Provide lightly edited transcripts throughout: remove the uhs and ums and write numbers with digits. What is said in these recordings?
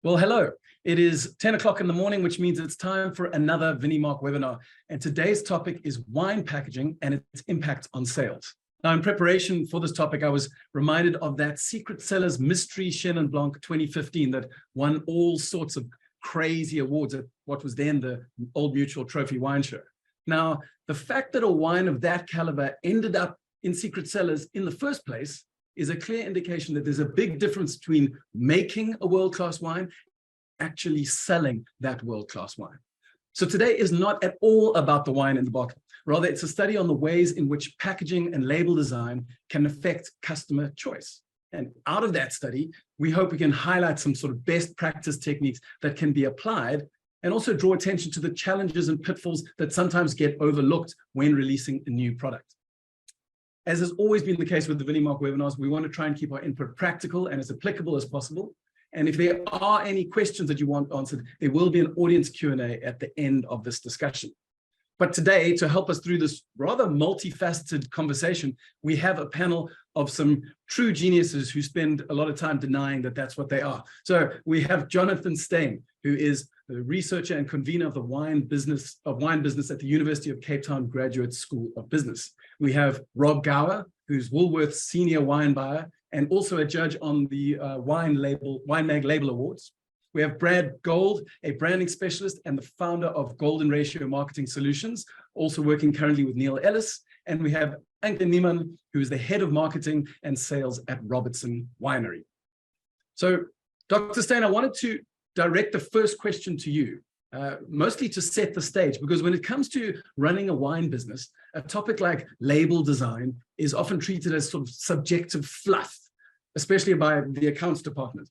Well, hello. It is 10 o'clock in the morning, which means it's time for another ViniMark webinar. And today's topic is wine packaging and its impact on sales. Now, in preparation for this topic, I was reminded of that Secret Sellers Mystery Chenin Blanc 2015 that won all sorts of crazy awards at what was then the Old Mutual Trophy Wine Show. Now, the fact that a wine of that caliber ended up in Secret Sellers in the first place is a clear indication that there's a big difference between making a world-class wine, actually selling that world-class wine. So today is not at all about the wine in the bottle. Rather, it's a study on the ways in which packaging and label design can affect customer choice. And out of that study, we hope we can highlight some sort of best practice techniques that can be applied and also draw attention to the challenges and pitfalls that sometimes get overlooked when releasing a new product. As has always been the case with the ViniMark webinars, we want to try and keep our input practical and as applicable as possible. And if there are any questions that you want answered, there will be an audience Q&A at the end of this discussion. But today, to help us through this rather multifaceted conversation, we have a panel of some true geniuses who spend a lot of time denying that that's what they are. So we have Jonathan Steyn, who is the researcher and convener of the wine business at the University of Cape Town Graduate School of Business. We have Rob Gower, who's Woolworth's senior wine buyer and also a judge on the Wine Mag Label Awards. We have Brad Gold, a branding specialist and the founder of Golden Ratio Marketing Solutions, also working currently with Neil Ellis. And we have Anke Niemann, who is the head of marketing and sales at Robertson Winery. So, Dr. Steyn, I wanted to direct the first question to you, mostly to set the stage, because when it comes to running a wine business, a topic like label design is often treated as sort of subjective fluff, especially by the accounts department,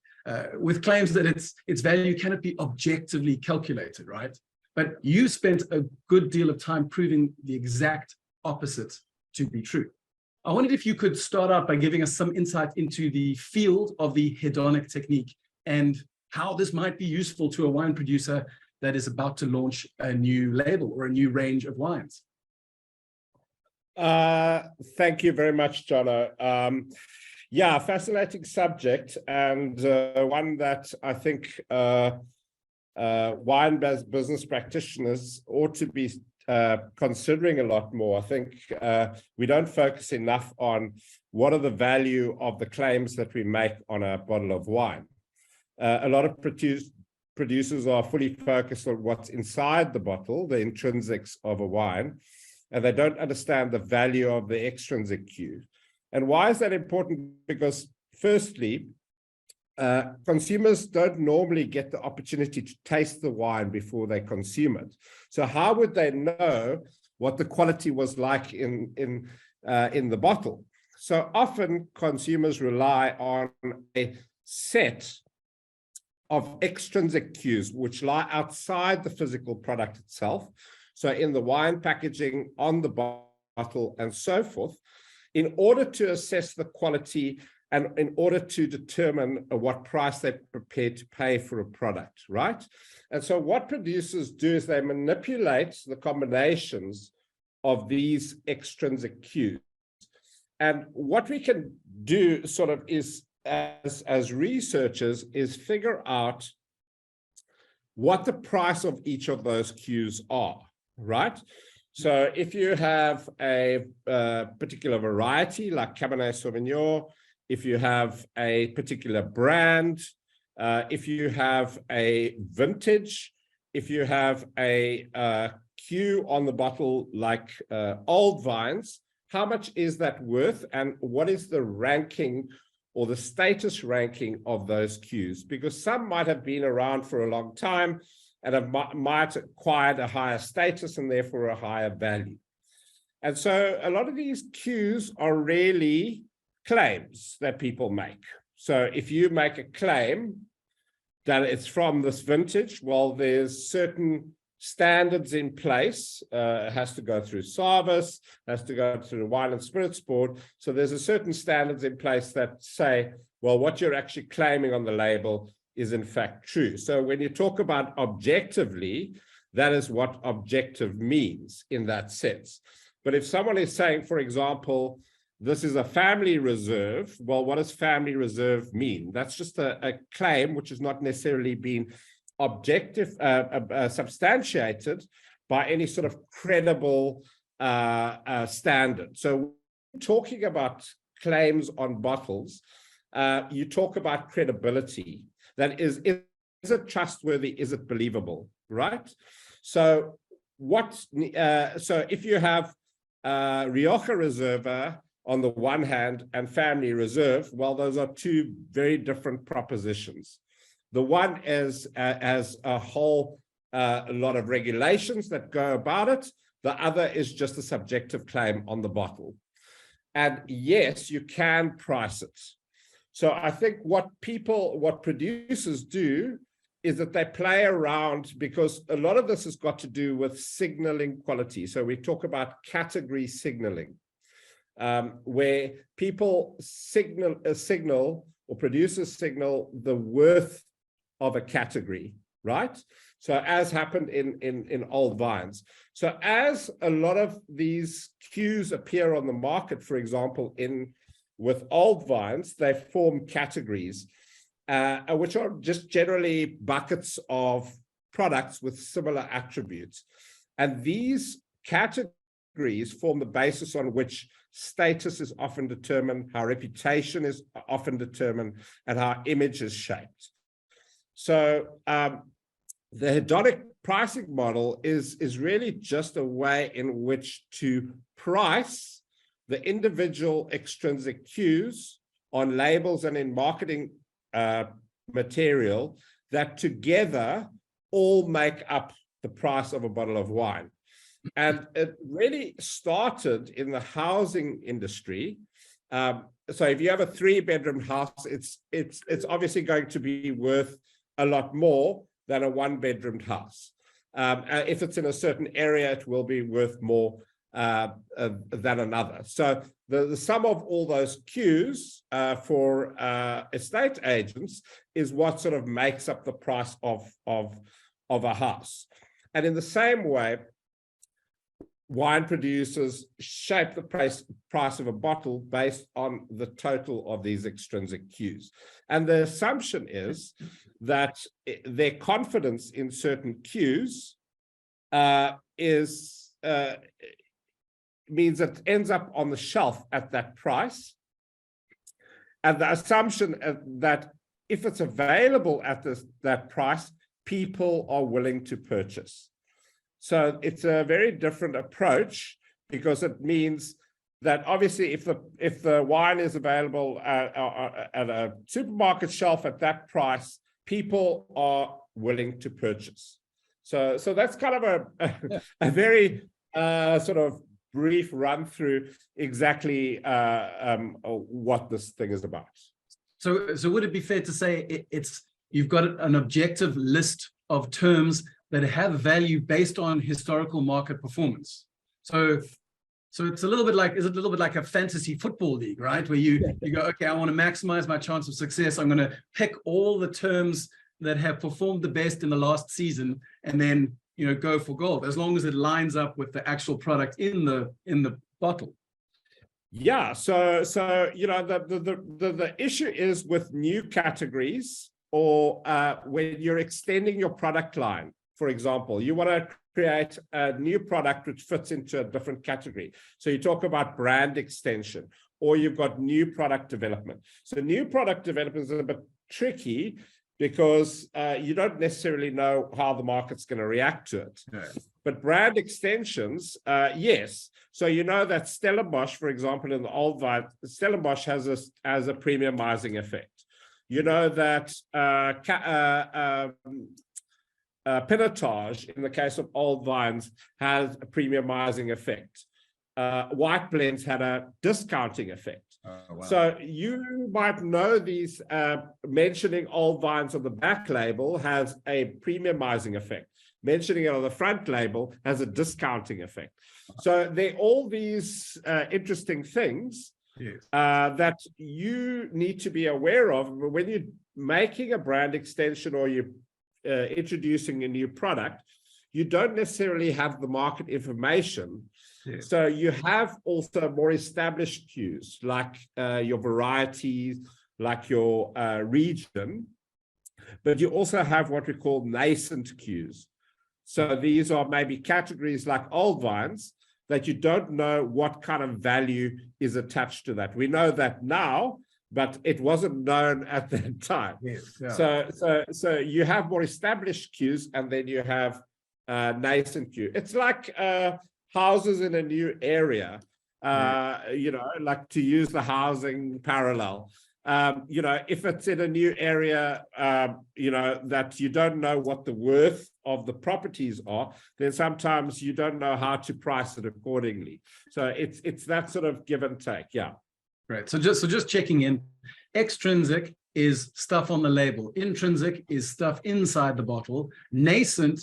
with claims that its value cannot be objectively calculated, right? But you spent a good deal of time proving the exact opposite to be true. I wondered if you could start out by giving us some insight into the field of the hedonic technique and how this might be useful to a wine producer that is about to launch a new label or a new range of wines. Thank you very much, Jono. Yeah, fascinating subject, and one that I think wine business practitioners ought to be considering a lot more. I think we don't focus enough on what are the value of the claims that we make on a bottle of wine. A lot of producers are fully focused on what's inside the bottle, the intrinsics of a wine, and they don't understand the value of the extrinsic cues. And why is that important? Because firstly, consumers don't normally get the opportunity to taste the wine before they consume it. So how would they know what the quality was like in the bottle? So often consumers rely on a set of extrinsic cues which lie outside the physical product itself. So in the wine packaging, on the bottle, and so forth, in order to assess the quality and in order to determine what price they're prepared to pay for a product, right? And so what producers do is they manipulate the combinations of these extrinsic cues. And what we can do sort of is, as researchers, is figure out what the price of each of those cues are, right? So if you have a particular variety like Cabernet Sauvignon, if you have a particular brand, if you have a vintage, if you have a cue on the bottle like Old Vines, how much is that worth and what is the ranking or the status ranking of those cues? Because some might have been around for a long time and might acquired a higher status and therefore a higher value. And so a lot of these cues are really claims that people make. So if you make a claim that it's from this vintage, well, there's certain standards in place. It has to go through SARVIS, has to go through the Wine and Spirits Board. So there's a certain standards in place that say, well, what you're actually claiming on the label is in fact true. So when you talk about objectively, that is what objective means in that sense. But if someone is saying, for example, this is a family reserve. Well, what does family reserve mean? That's just a claim which has not necessarily been substantiated by any sort of credible standard. So talking about claims on bottles, you talk about credibility. That is it trustworthy? Is it believable? Right? So so if you have Rioja Reserva on the one hand and Family Reserve, well, those are two very different propositions. The one has a whole lot of regulations that go about it. The other is just a subjective claim on the bottle. And yes, you can price it. So I think what producers do is that they play around, because a lot of this has got to do with signaling quality. So we talk about category signaling, where people signal or producers signal the worth of a category, right? So as happened in old vines. So as a lot of these cues appear on the market, for example, with old vines, they form categories, which are just generally buckets of products with similar attributes. And these categories form the basis on which status is often determined, how reputation is often determined, and how image is shaped. So the hedonic pricing model is really just a way in which to price the individual extrinsic cues on labels and in marketing material that together all make up the price of a bottle of wine. And it really started in the housing industry. So if you have a 3-bedroom house, it's obviously going to be worth a lot more than a 1-bedroom house. If it's in a certain area, it will be worth more than another. So the sum of all those cues for estate agents is what sort of makes up the price of a house. And in the same way, wine producers shape the price of a bottle based on the total of these extrinsic cues. And the assumption is that their confidence in certain cues means it ends up on the shelf at that price. And the assumption that if it's available at that price, people are willing to purchase. So it's a very different approach, because it means that obviously if the wine is available at a supermarket shelf at that price, people are willing to purchase. So that's kind of a very sort of brief run through exactly what this thing is about. So would it be fair to say you've got an objective list of terms that have value based on historical market performance? So it's a little bit like, is it a little bit like a fantasy football league, right? Where you go, okay, I want to maximize my chance of success. I'm going to pick all the terms that have performed the best in the last season, and then, go for gold, as long as it lines up with the actual product in the bottle. Yeah. So the issue is with new categories, or when you're extending your product line. For example, you want to create a new product which fits into a different category. So you talk about brand extension, or you've got new product development. So new product development is a bit tricky, because you don't necessarily know how the market's going to react to it. Yeah. But brand extensions, yes. So you know that Stellenbosch, for example, in the old vine, Stellenbosch has a premiumizing effect. You know that Pinotage, in the case of old vines, has a premiumizing effect. White blends had a discounting effect. Oh, wow. So you might know these, mentioning old vines on the back label has a premiumizing effect. Mentioning it on the front label has a discounting effect. So they're all these interesting things, yes, that you need to be aware of when you're making a brand extension, or you're introducing a new product. you don't necessarily have the market information. Yes. So you have also more established cues, like your varieties, like your region, but you also have what we call nascent cues. So these are maybe categories like old vines that you don't know what kind of value is attached to that. We know that now, but it wasn't known at that time. Yes, yeah. So you have more established cues, and then you have nascent cue. It's like houses in a new area, you know, like, to use the housing parallel. You know, if it's in a new area, you know, that you don't know what the worth of the properties are, then sometimes you don't know how to price it accordingly. So it's that sort of give and take. Yeah. Right. So just checking in, extrinsic is stuff on the label. Intrinsic is stuff inside the bottle. Nascent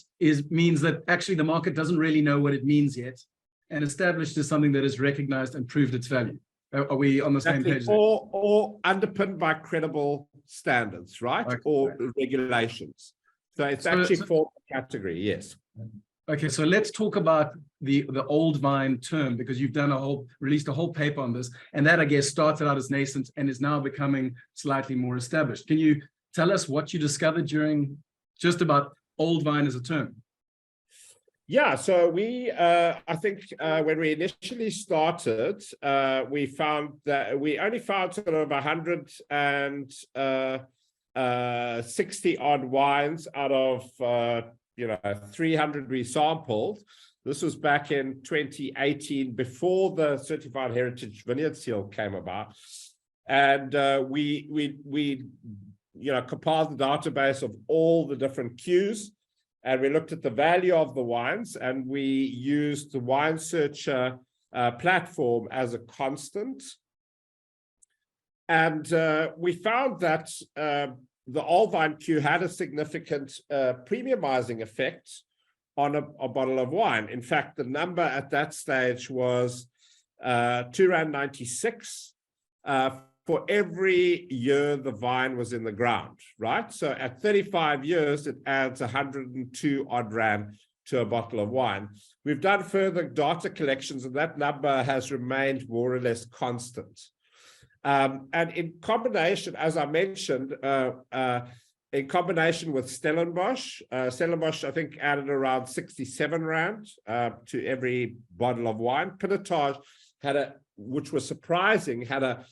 means that actually the market doesn't really know what it means yet. And established is something that is recognized and proved its value. Are we on the same page? Or underpinned by credible standards, right? Okay. Or regulations. So it's actually for the category, yes. Okay, so let's talk about the old vine term, because you've done released a whole paper on this, and that, I guess, started out as nascent and is now becoming slightly more established. Can you tell us what you discovered during just about old vine as a term? Yeah, so I think when we initially started, we found that we only found sort of 160 odd wines out of 300 we sampled. This was back in 2018, before the Certified Heritage Vineyard Seal came about, and we compiled the database of all the different cues. And we looked at the value of the wines, and we used the Wine Searcher platform as a constant. And we found that the old vine cue had a significant premiumizing effect on a bottle of wine. In fact, the number at that stage was £2.96 for every year the vine was in the ground, right? So at 35 years, it adds 102 odd rand to a bottle of wine. We've done further data collections, and that number has remained more or less constant. And in combination, as I mentioned, in combination with Stellenbosch, Stellenbosch, I think, added around 67 rand to every bottle of wine. Pinotage which was surprising, had a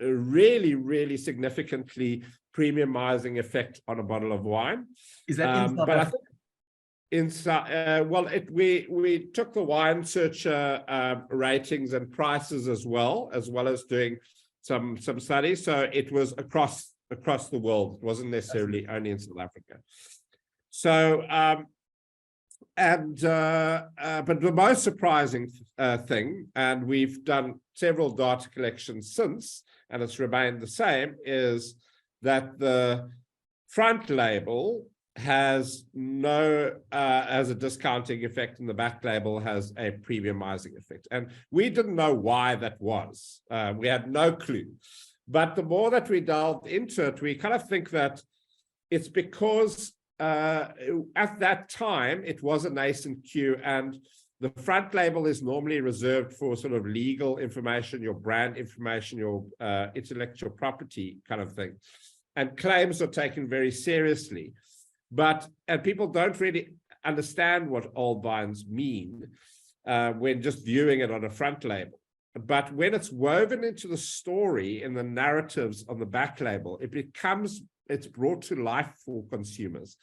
really, really significantly premiumizing effect on a bottle of wine. Is that in South Africa? We took the Wine Searcher ratings and prices as well as doing some studies. So it was across the world. It wasn't necessarily only in South Africa. So but the most surprising thing, and we've done several data collections since, and it's remained the same, is that the front label has a discounting effect, and the back label has a premiumizing effect. And we didn't know why that was. We had no clue. But the more that we delved into it, we kind of think that it's because at that time, it was a nascent cue, and the front label is normally reserved for sort of legal information, your brand information, your intellectual property kind of thing. And claims are taken very seriously. And people don't really understand what old vines mean when just viewing it on a front label. But when it's woven into the story in the narratives on the back label, it's brought to life for consumers.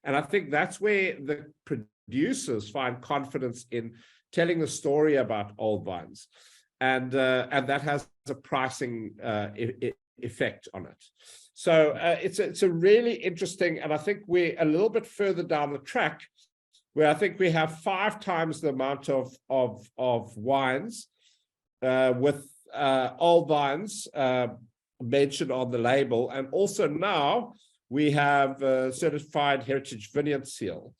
And I think that's where the producers find confidence in telling the story about old vines. And that has a pricing effect on it. So it's a really interesting, and I think we're a little bit further down the track, where I think we have 5 times the amount of wines with old vines mentioned on the label. And also now we have a Certified Heritage Vineyard Seal,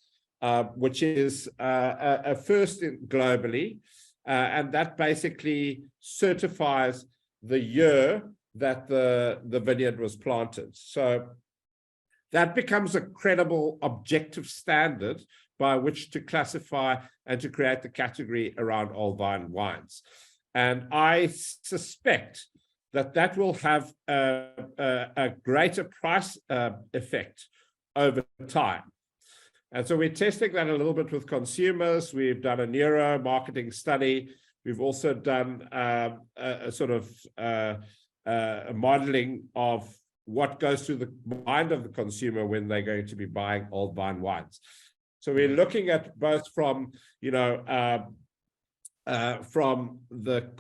which is a first globally, and that basically certifies the year that the vineyard was planted. So that becomes a credible objective standard by which to classify and to create the category around old vine wines. And I suspect that that will have a greater price effect over time. And so we're testing that a little bit with consumers. We've done a neuro marketing study. We've also done a sort of a modeling of what goes through the mind of the consumer when they're going to be buying old vine wines. So we're looking at both from, you know, from the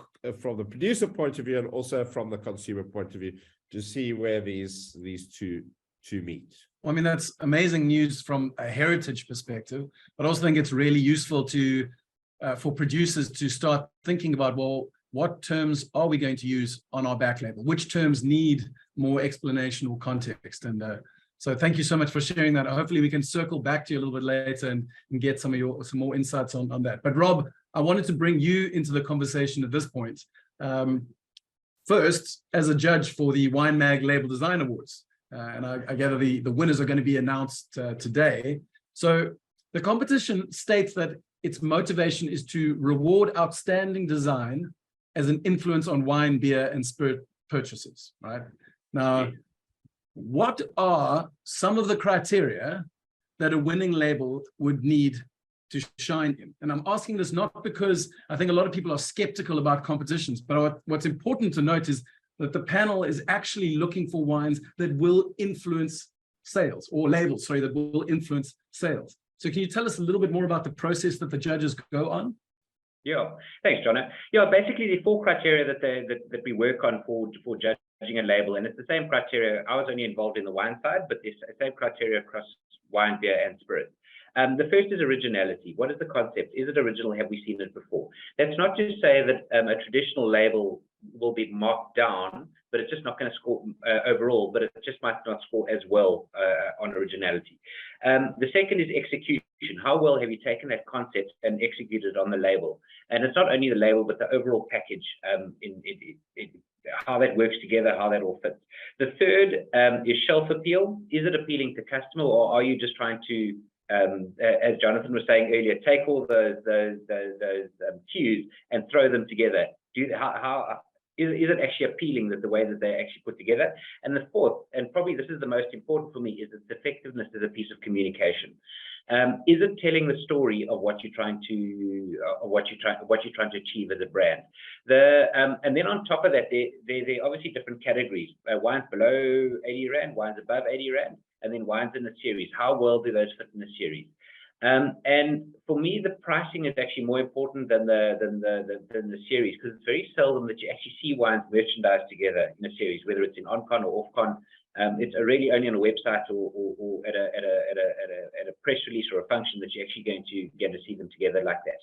producer point of view and also from the consumer point of view to see where these two meet. Well, I mean, that's amazing news from a heritage perspective, but I also think it's really useful to for producers to start thinking about, well, what terms are we going to use on our back label? Which terms need more explanation or context? And so thank you so much for sharing that. Hopefully we can circle back to you a little bit later and get some more insights on that. But Rob, I wanted to bring you into the conversation at this point. First, as a judge for the Wine Mag Label Design Awards, and I gather the winners are going to be announced today. So the competition states that its motivation is to reward outstanding design as an influence on wine, beer, and spirit purchases, right? Now, what are some of the criteria that a winning label would need to shine in? And I'm asking this not because I think a lot of people are skeptical about competitions, but what's important to note is that the panel is actually looking for wines that will influence sales, or labels, sorry, that will influence sales. So can you tell us a little bit more about the process that the judges go on? Yeah, thanks, John. Yeah, basically the 4 criteria that we work on for judging a label, and it's the same criteria. I was only involved in the wine side, but there's the same criteria across wine, beer, and spirit. The first is originality. What is the concept? Is it original? Have we seen it before? That's not to say that a traditional label will be marked down, but it's just not going to score overall, but it just might not score as well on originality. The second is execution. How well have you taken that concept and executed on the label? And it's not only the label, but the overall package, how that works together, how that all fits. The third is shelf appeal. Is it appealing to customer, or are you just trying to, as Jonathan was saying earlier, take all those cues and throw them together? Is it actually appealing, that the way that they're actually put together? And the fourth, and probably this is the most important for me, is its effectiveness as a piece of communication. Is it telling the story of what you're trying to, achieve as a brand? And then on top of that, there are obviously different categories. Wines below 80 Rand, wines above 80 Rand, and then wines in the series. How well do those fit in the series? And for me, the pricing is actually more important than the series, because it's very seldom that you actually see wines merchandised together in a series, whether it's in on-con or off-con. It's really only on a website or at a press release or a function that you're actually going to get to see them together like that.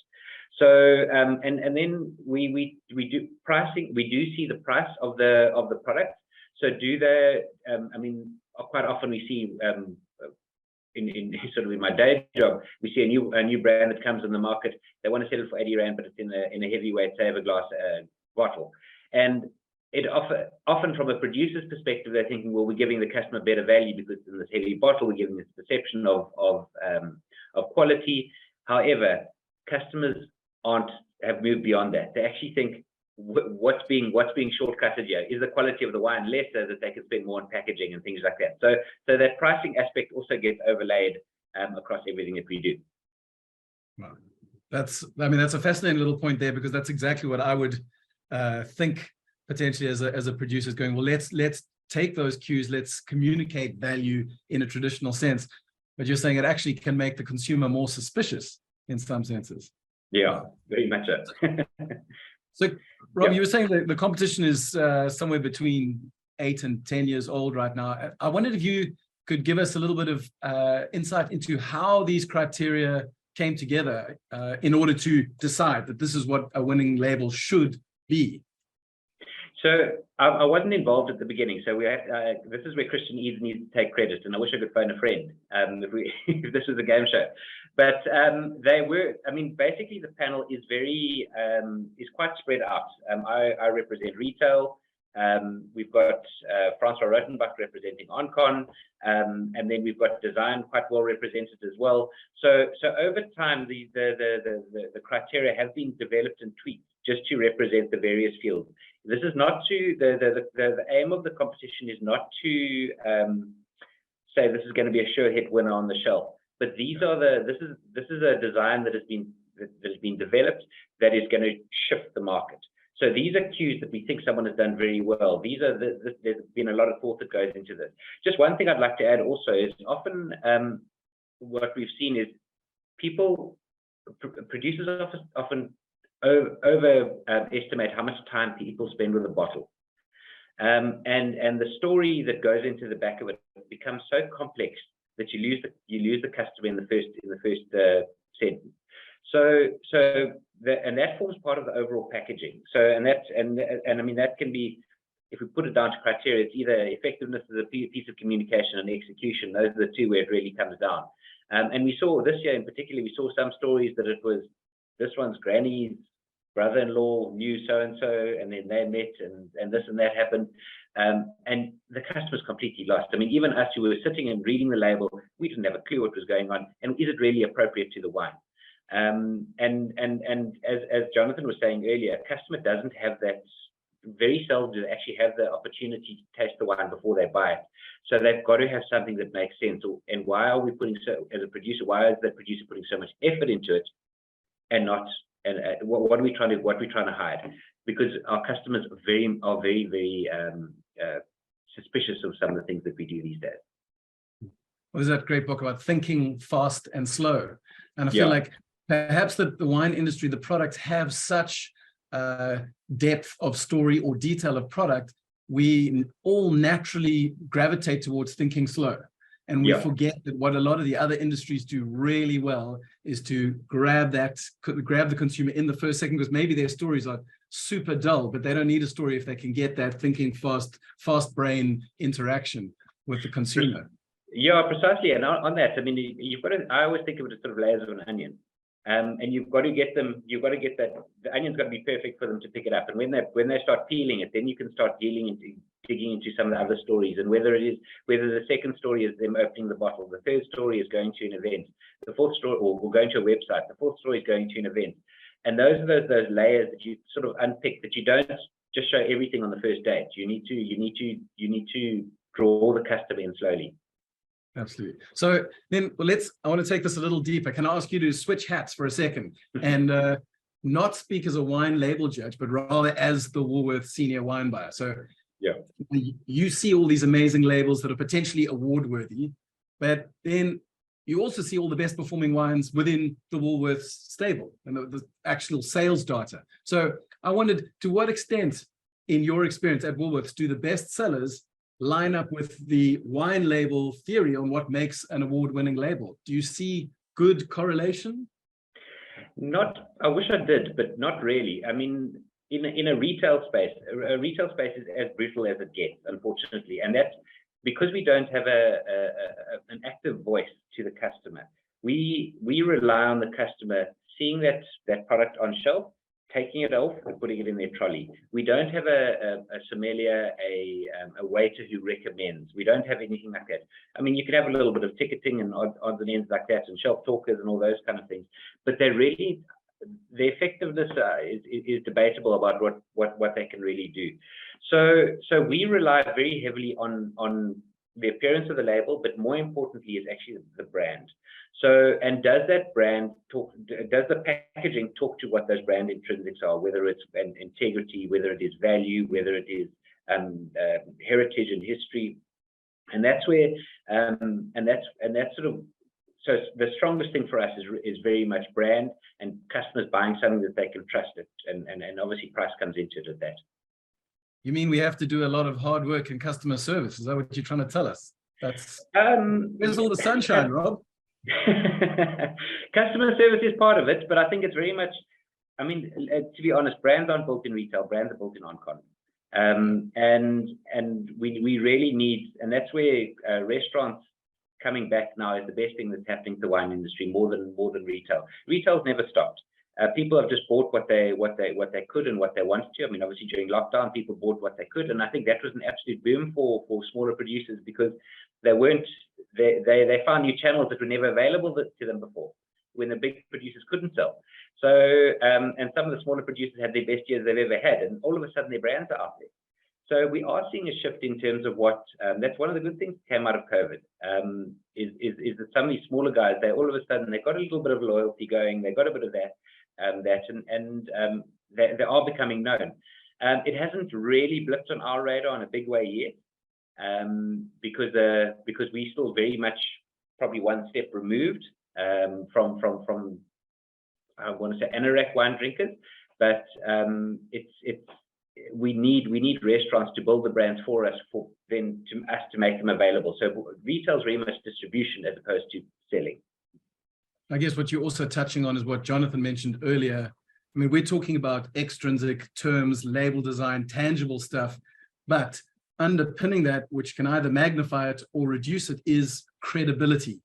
So and then we do pricing. We do see the price of the product. So do they? I mean, quite often we see. In sort of in my day job, we see a new brand that comes on the market. They want to sell it for 80 Rand, but it's in a heavyweight saver glass bottle. And it often from a producer's perspective, they're thinking, well, we're giving the customer better value because in this heavy bottle, we're giving this perception of quality. However, customers have moved beyond that. They actually think, what's being shortcutted here? Is the quality of the wine lesser that they can spend more on packaging and things like that? So that pricing aspect also gets overlaid across everything that we do. Wow. That's a fascinating little point there, because that's exactly what I would think potentially as a producer is going, well, let's take those cues, let's communicate value in a traditional sense. But you're saying it actually can make the consumer more suspicious in some senses. Yeah, very much so. So, Rob, yeah. You were saying that the competition is somewhere between 8 and 10 years old right now. I wondered if you could give us a little bit of insight into how these criteria came together in order to decide that this is what a winning label should be. So I wasn't involved at the beginning. So this is where Christian Eads needs to take credit, and I wish I could phone a friend if this was a game show. But they were, I mean, basically the panel is quite spread out. I represent retail, We've got Francois Rotenbach representing Oncon, and then we've got design quite well represented as well. So over time, the criteria have been developed and tweaked just to represent the various fields. This is not to the aim of the competition is not to say this is going to be a sure hit winner on the shelf, but this is a design that has been developed that is going to shift the market. So these are cues that we think someone has done very well. These are there's been a lot of thought that goes into this. Just one thing I'd like to add also is often what we've seen is producers often overestimate how much time people spend with a bottle. And the story that goes into the back of it becomes so complex that you lose the customer in the first sentence. And that forms part of the overall packaging. So and I mean that can be, if we put it down to criteria, it's either effectiveness as a piece of communication and execution. Those are the two where it really comes down. And we saw this year in particular, we saw some stories that it was this one's granny's brother-in-law knew so-and-so, and then they met and this and that happened. And the customer's completely lost. I mean, even us who were sitting and reading the label, we didn't have a clue what was going on. And is it really appropriate to the wine? And as Jonathan was saying earlier, a customer doesn't have that, very seldom do they actually have the opportunity to taste the wine before they buy it. So they've got to have something that makes sense. And why are we putting as a producer, why is the producer putting so much effort into it and not, and what are we trying to hide? Because our customers are very suspicious of some of the things that we do these days. Well, there's that great book about thinking fast and slow. And I feel like perhaps the wine industry, the products have such depth of story or detail of product, we all naturally gravitate towards thinking slow. And we forget that what a lot of the other industries do really well is to grab the consumer in the first second, because maybe their stories are super dull, but they don't need a story if they can get that thinking fast brain interaction with the consumer. Yeah, precisely. And on that, I mean, you've got to, I always think of it as sort of layers of an onion. And you've got to get that, the onion's got to be perfect for them to pick it up. And when they start peeling it, then you can start digging into some of the other stories. And whether the second story is them opening the bottle, the third story is going to an event, the fourth story, or going to a website, the fourth story is going to an event. And those are those layers that you sort of unpick, that you don't just show everything on the first date. You need to draw the customer in slowly. Absolutely. So then I want to take this a little deeper. Can I ask you to switch hats for a second and not speak as a wine label judge, but rather as the Woolworths senior wine buyer? So you see all these amazing labels that are potentially award-worthy, but then you also see all the best performing wines within the Woolworths stable and the actual sales data. So I wondered, to what extent, in your experience at Woolworths, do the best sellers line up with the wine label theory on what makes an award-winning label? Do you see good correlation? I wish I did, but not really. I mean, in a retail space is as brutal as it gets, unfortunately. And that's because we don't have an active voice to the customer. We rely on the customer seeing that product on shelf, taking it off and putting it in their trolley. We don't have a sommelier, a waiter who recommends. We don't have anything like that. I mean, you can have a little bit of ticketing and odds and ends like that, and shelf talkers and all those kind of things. But the effectiveness is debatable about what they can really do. So we rely very heavily on the appearance of the label, but more importantly is actually the brand. So, and does that brand does the packaging talk to what those brand intrinsics are, whether it's integrity, whether it is value, whether it is heritage and history. And that's where, and that's sort of, so the strongest thing for us is very much brand and customers buying something that they can trust it. And obviously price comes into it at that. You mean we have to do a lot of hard work in customer service? Is that what you're trying to tell us? That's where's all the sunshine, Rob? Customer service is part of it, but I think it's very much, I mean, to be honest, brands aren't built in retail, brands are built in Oncon. And we really need, and that's where restaurants coming back now is the best thing that's happening to the wine industry more than retail. Retail's never stopped. People have just bought what they could and what they wanted to. I mean, obviously during lockdown, people bought what they could, and I think that was an absolute boom for smaller producers, because they found new channels that were never available to them before, when the big producers couldn't sell. So and some of the smaller producers had their best years they've ever had, and all of a sudden their brands are out there. So we are seeing a shift in terms of what that's one of the good things that came out of COVID, is that some of these smaller guys, they all of a sudden they've got a little bit of loyalty going, they've got a bit of that, they are becoming known. It hasn't really blipped on our radar in a big way yet, because we're still very much probably one step removed from I want to say anorak wine drinkers, but we need restaurants to build the brands for us, to make them available. So retail's very much distribution as opposed to selling. I guess what you're also touching on is what Jonathan mentioned earlier. I mean, we're talking about extrinsic terms, label design, tangible stuff, but underpinning that, which can either magnify it or reduce it, is credibility.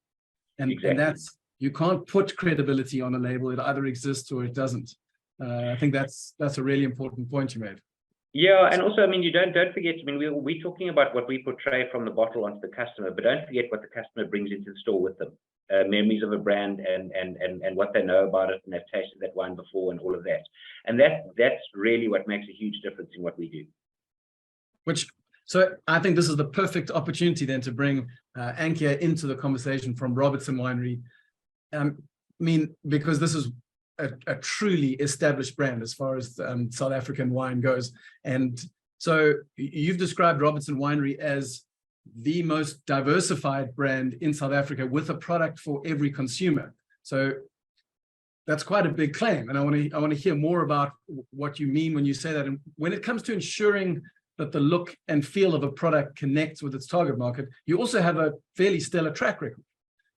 And, Exactly. And that's, you can't put credibility on a label. It either exists or it doesn't. I think that's a really important point you made. Yeah, and also, I mean, you don't forget. I mean, we're talking about what we portray from the bottle onto the customer, but don't forget what the customer brings into the store with them. Memories of a brand and what they know about it, and they've tasted that wine before and all of that. And that's really what makes a huge difference in what we do. So I think this is the perfect opportunity then to bring Ankia into the conversation from Robertson Winery. I mean, because this is a truly established brand as far as South African wine goes. And so you've described Robertson Winery as the most diversified brand in South Africa, with a product for every consumer. So that's quite a big claim. And I want to hear more about what you mean when you say that. And when it comes to ensuring that the look and feel of a product connects with its target market, you also have a fairly stellar track record.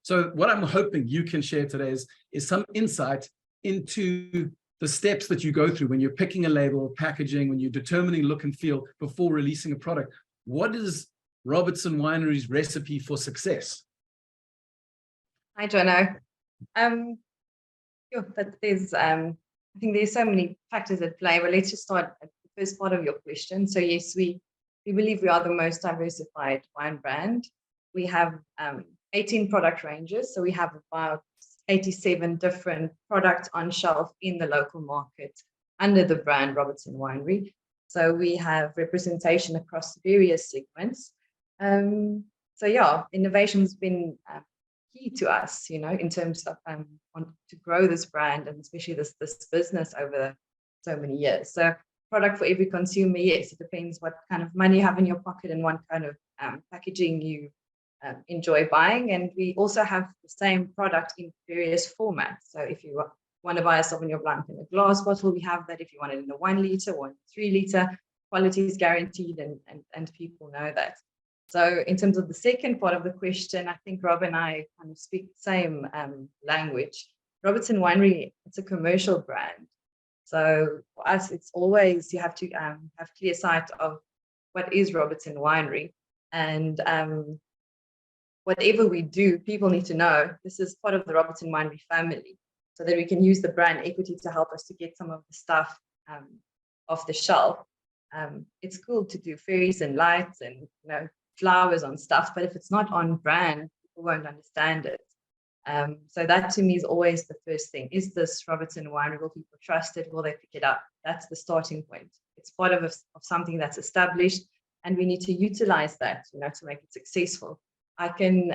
So what I'm hoping you can share today is some insight into the steps that you go through when you're picking a label, packaging, when you're determining look and feel before releasing a product. What is Robertson Winery's recipe for success? Hi, Jono. But there's, I think there's so many factors at play. But let's just start at the first part of your question. So yes, we believe we are the most diversified wine brand. We have 18 product ranges, so we have about 87 different products on shelf in the local market under the brand Robertson Winery. So we have representation across various segments. So yeah, innovation's been key to us, you know, in terms of to grow this brand, and especially this business over so many years. So product for every consumer, yes, it depends what kind of money you have in your pocket and what kind of packaging you enjoy buying. And we also have the same product in various formats. So if you want to buy a Sauvignon Blanc in a glass bottle, we have that. If you want it in a 1 liter or 3 liter, quality is guaranteed, and people know that. So in terms of the second part of the question, I think Rob and I kind of speak the same language. Robertson Winery, it's a commercial brand. So for us, it's always, you have to have clear sight of what is Robertson Winery. And whatever we do, people need to know this is part of the Robertson Winery family, so that we can use the brand equity to help us to get some of the stuff off the shelf. It's cool to do fairies and lights and, you know, flowers on stuff, but if it's not on brand, people won't understand it. So that to me is always the first thing. Is this Robertson Winery? Will people trust it? Will they pick it up? That's the starting point. It's part of something that's established, and we need to utilize that, you know, to make it successful. I can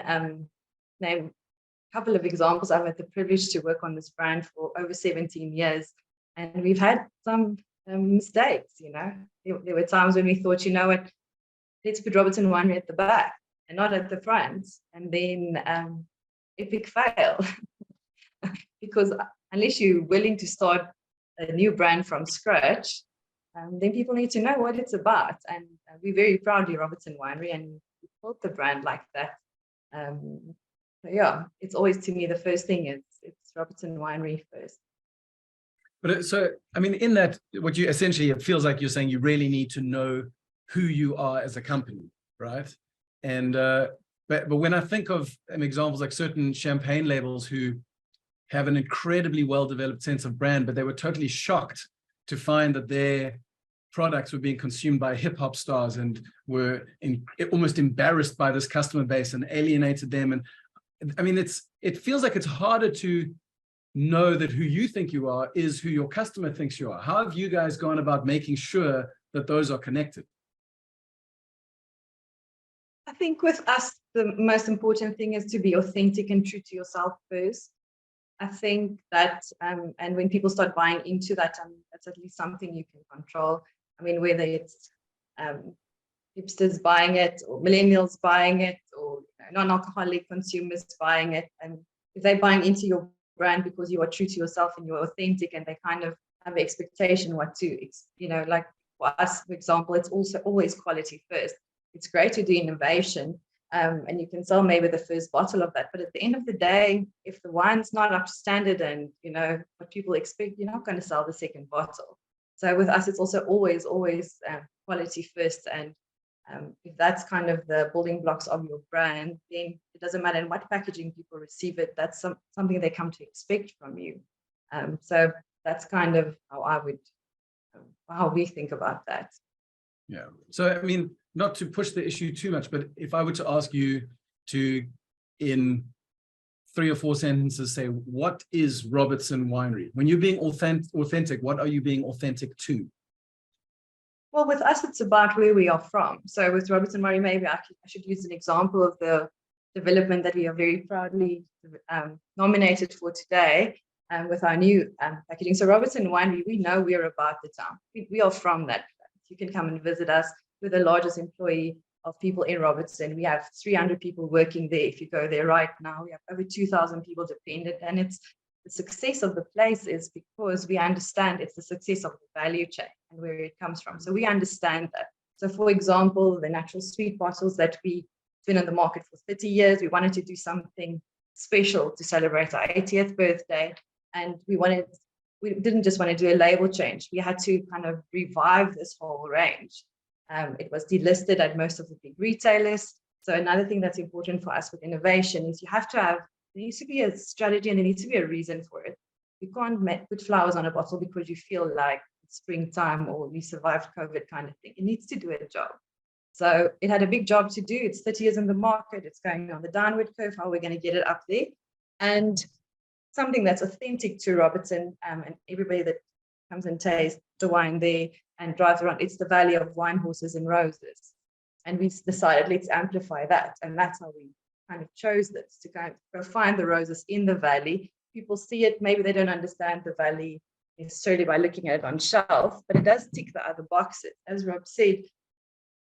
name a couple of examples. I've had the privilege to work on this brand for over 17 years, and we've had some mistakes, you know. There were times when we thought, you know what, let's put Robertson Winery at the back and not at the front, and then epic fail. Because unless you're willing to start a new brand from scratch, then people need to know what it's about. And we're very proudly Robertson Winery, and we built the brand like that. So yeah, it's always, to me, the first thing is it's Robertson Winery first. But so, I mean, in that, what you essentially, it feels like you're saying you really need to know who you are as a company, right? And but when I think of examples like certain champagne labels who have an incredibly well-developed sense of brand, but they were totally shocked to find that their products were being consumed by hip hop stars and were almost embarrassed by this customer base and alienated them. And I mean, it feels like it's harder to know that who you think you are is who your customer thinks you are. How have you guys gone about making sure that those are connected? I think with us, the most important thing is to be authentic and true to yourself first. I think that, and when people start buying into that, that's at least something you can control. I mean, whether it's hipsters buying it or millennials buying it or non-alcoholic consumers buying it. And if they're buying into your brand because you are true to yourself and you're authentic and they kind of have expectation what to, like for us, for example, it's also always quality first. It's great to do innovation and you can sell maybe the first bottle of that. But at the end of the day, if the wine's not up to standard and, what people expect, you're not going to sell the second bottle. So with us, it's also always quality first. And if that's kind of the building blocks of your brand, then it doesn't matter in what packaging people receive it. That's something they come to expect from you. So that's kind of how we think about that. Yeah. So, I mean, not to push the issue too much, but if I were to ask you to, in 3 or 4 sentences, say, what is Robertson Winery? When you're being authentic, what are you being authentic to? Well, with us, it's about where we are from. So with Robertson Winery, maybe I should use an example of the development that we are very proudly nominated for today with our new packaging. So Robertson Winery, we know we're about the town. We are from that place. You can come and visit us. We're the largest employee of people in Robertson. We have 300 people working there. If you go there right now, we have over 2,000 people dependent. And it's the success of the place is because we understand it's the success of the value chain and where it comes from. So we understand that. So for example, the natural sweet bottles that we've been in the market for 30 years, we wanted to do something special to celebrate our 80th birthday. And we didn't just want to do a label change. We had to kind of revive this whole range. It was delisted at most of the big retailers. So another thing that's important for us with innovation is there needs to be a strategy and there needs to be a reason for it. You can't put flowers on a bottle because you feel like it's springtime or we survived COVID kind of thing. It needs to do a job. So it had a big job to do. It's 30 years in the market. It's going on the downward curve. How are we going to get it up there? And something that's authentic to Robertson and everybody that comes and tastes the wine there and drives around. It's the Valley of Wine, Horses and Roses. And we decided, let's amplify that. And that's how we kind of chose this, to kind of go find the roses in the valley. People see it, maybe they don't understand the valley necessarily by looking at it on shelf, but it does tick the other boxes. As Rob said,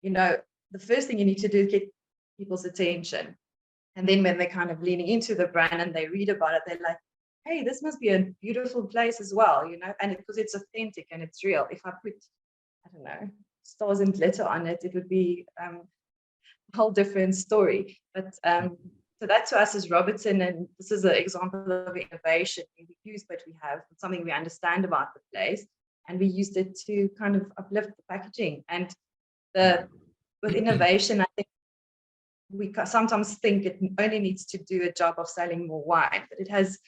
the first thing you need to do is get people's attention. And then when they're kind of leaning into the brand and they read about it, they're like, hey, this must be a beautiful place as well, and because it's authentic and it's real. If I put, I don't know, stars and glitter on it, it would be a whole different story. But so that to us is Robertson, and this is an example of innovation. We use what we have, something we understand about the place, and we used it to kind of uplift the packaging. And with innovation, I think we sometimes think it only needs to do a job of selling more wine, but it has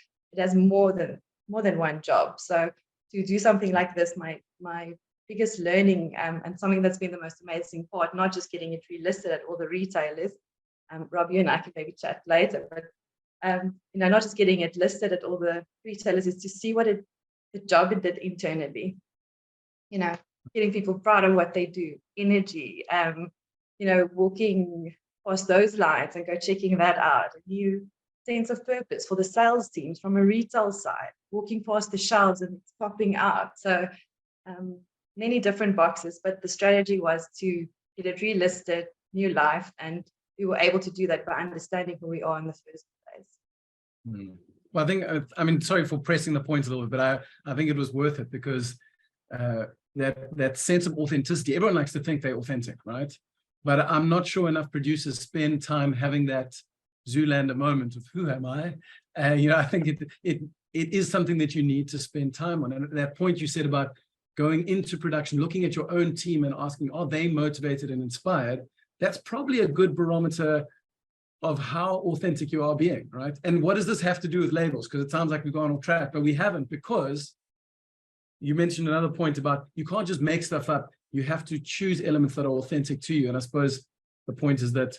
more than one job. So to do something like this, my biggest learning and something that's been the most amazing part, not just getting it relisted at all the retailers. Rob, you and I can maybe chat later, but not just getting it listed at all the retailers, is to see what the job it did internally. Getting people proud of what they do, energy, walking past those lines and go checking that out. A new sense of purpose for the sales teams from a retail side, walking past the shelves and it's popping out. So many different boxes, but the strategy was to get it relisted, new life, and we were able to do that by understanding who we are in the first place. Well, I think, sorry for pressing the point a little bit, but I think it was worth it because that sense of authenticity, everyone likes to think they're authentic, right? But I'm not sure enough producers spend time having that Zoolander moment of who am I? I think it is something that you need to spend time on. And that point you said about going into production, looking at your own team and asking, are they motivated and inspired? That's probably a good barometer of how authentic you are being, right? And what does this have to do with labels? Because it sounds like we've gone off track, but we haven't, because you mentioned another point about you can't just make stuff up. You have to choose elements that are authentic to you. And I suppose the point is that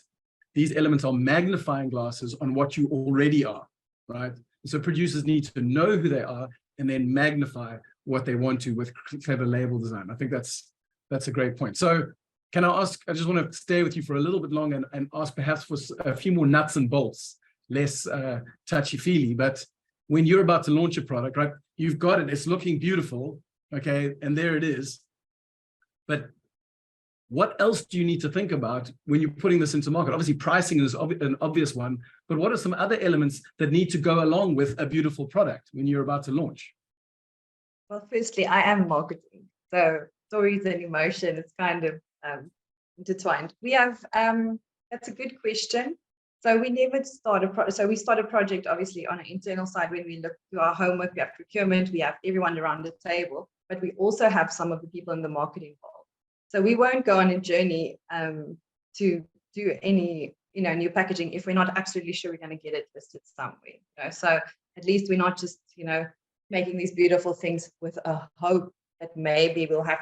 these elements are magnifying glasses on what you already are, right? So producers need to know who they are and then magnify what they want to with clever label design. I think that's a great point. So can I ask, I just want to stay with you for a little bit longer and ask perhaps for a few more nuts and bolts, less touchy-feely, but when you're about to launch a product, right, you've got it, it's looking beautiful, okay, and there it is. But what else do you need to think about when you're putting this into market? Obviously, pricing is an obvious one, but what are some other elements that need to go along with a beautiful product when you're about to launch? Well, firstly, I am marketing, so stories and emotion is kind of intertwined. We have, that's a good question. So we never start we start a project obviously on an internal side. When we look to our homework, we have procurement, we have everyone around the table, but we also have some of the people in the market involved. So we won't go on a journey to do any new packaging if we're not absolutely sure we're going to get it listed somewhere. So at least we're not just making these beautiful things with a hope that maybe we'll have,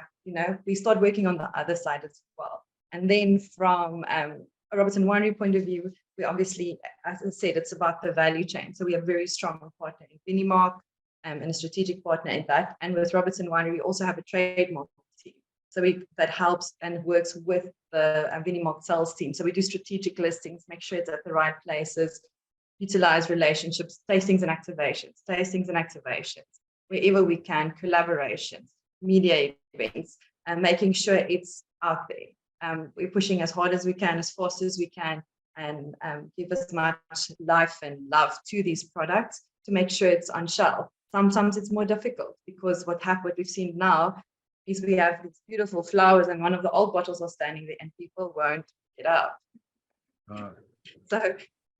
we start working on the other side as well. And then from a Robertson Winery point of view, we obviously, as I said, it's about the value chain. So we have a very strong partner in Vinimark and a strategic partner in that. And with Robertson Winery, we also have a trademark team. So that helps and works with the Vinimark sales team. So we do strategic listings, make sure it's at the right places, utilize relationships, tastings and activations, wherever we can, collaborations, media events, and making sure it's out there. We're pushing as hard as we can, as fast as we can, and give as much life and love to these products to make sure it's on shelf. Sometimes it's more difficult because what we've seen now is we have these beautiful flowers and one of the old bottles are standing there and people won't pick it up. So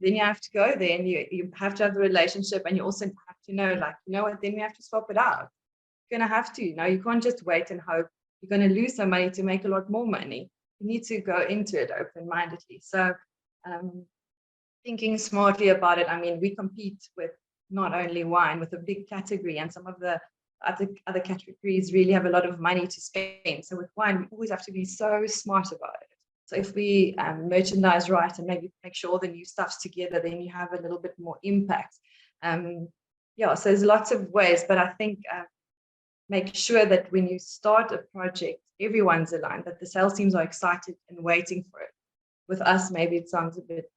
then you have to go there and you have to have the relationship, and you also have to know, what, then we have to swap it out. You're going to have to, you can't just wait and hope you're going to lose some money to make a lot more money. You need to go into it open-mindedly. So thinking smartly about it. I mean, we compete with not only wine, with a big category, and some of the other categories really have a lot of money to spend. So with wine, we always have to be so smart about it. So if we merchandise right and maybe make sure all the new stuff's together, then you have a little bit more impact. So there's lots of ways, but I think make sure that when you start a project, everyone's aligned, that the sales teams are excited and waiting for it. With us, maybe it sounds a bit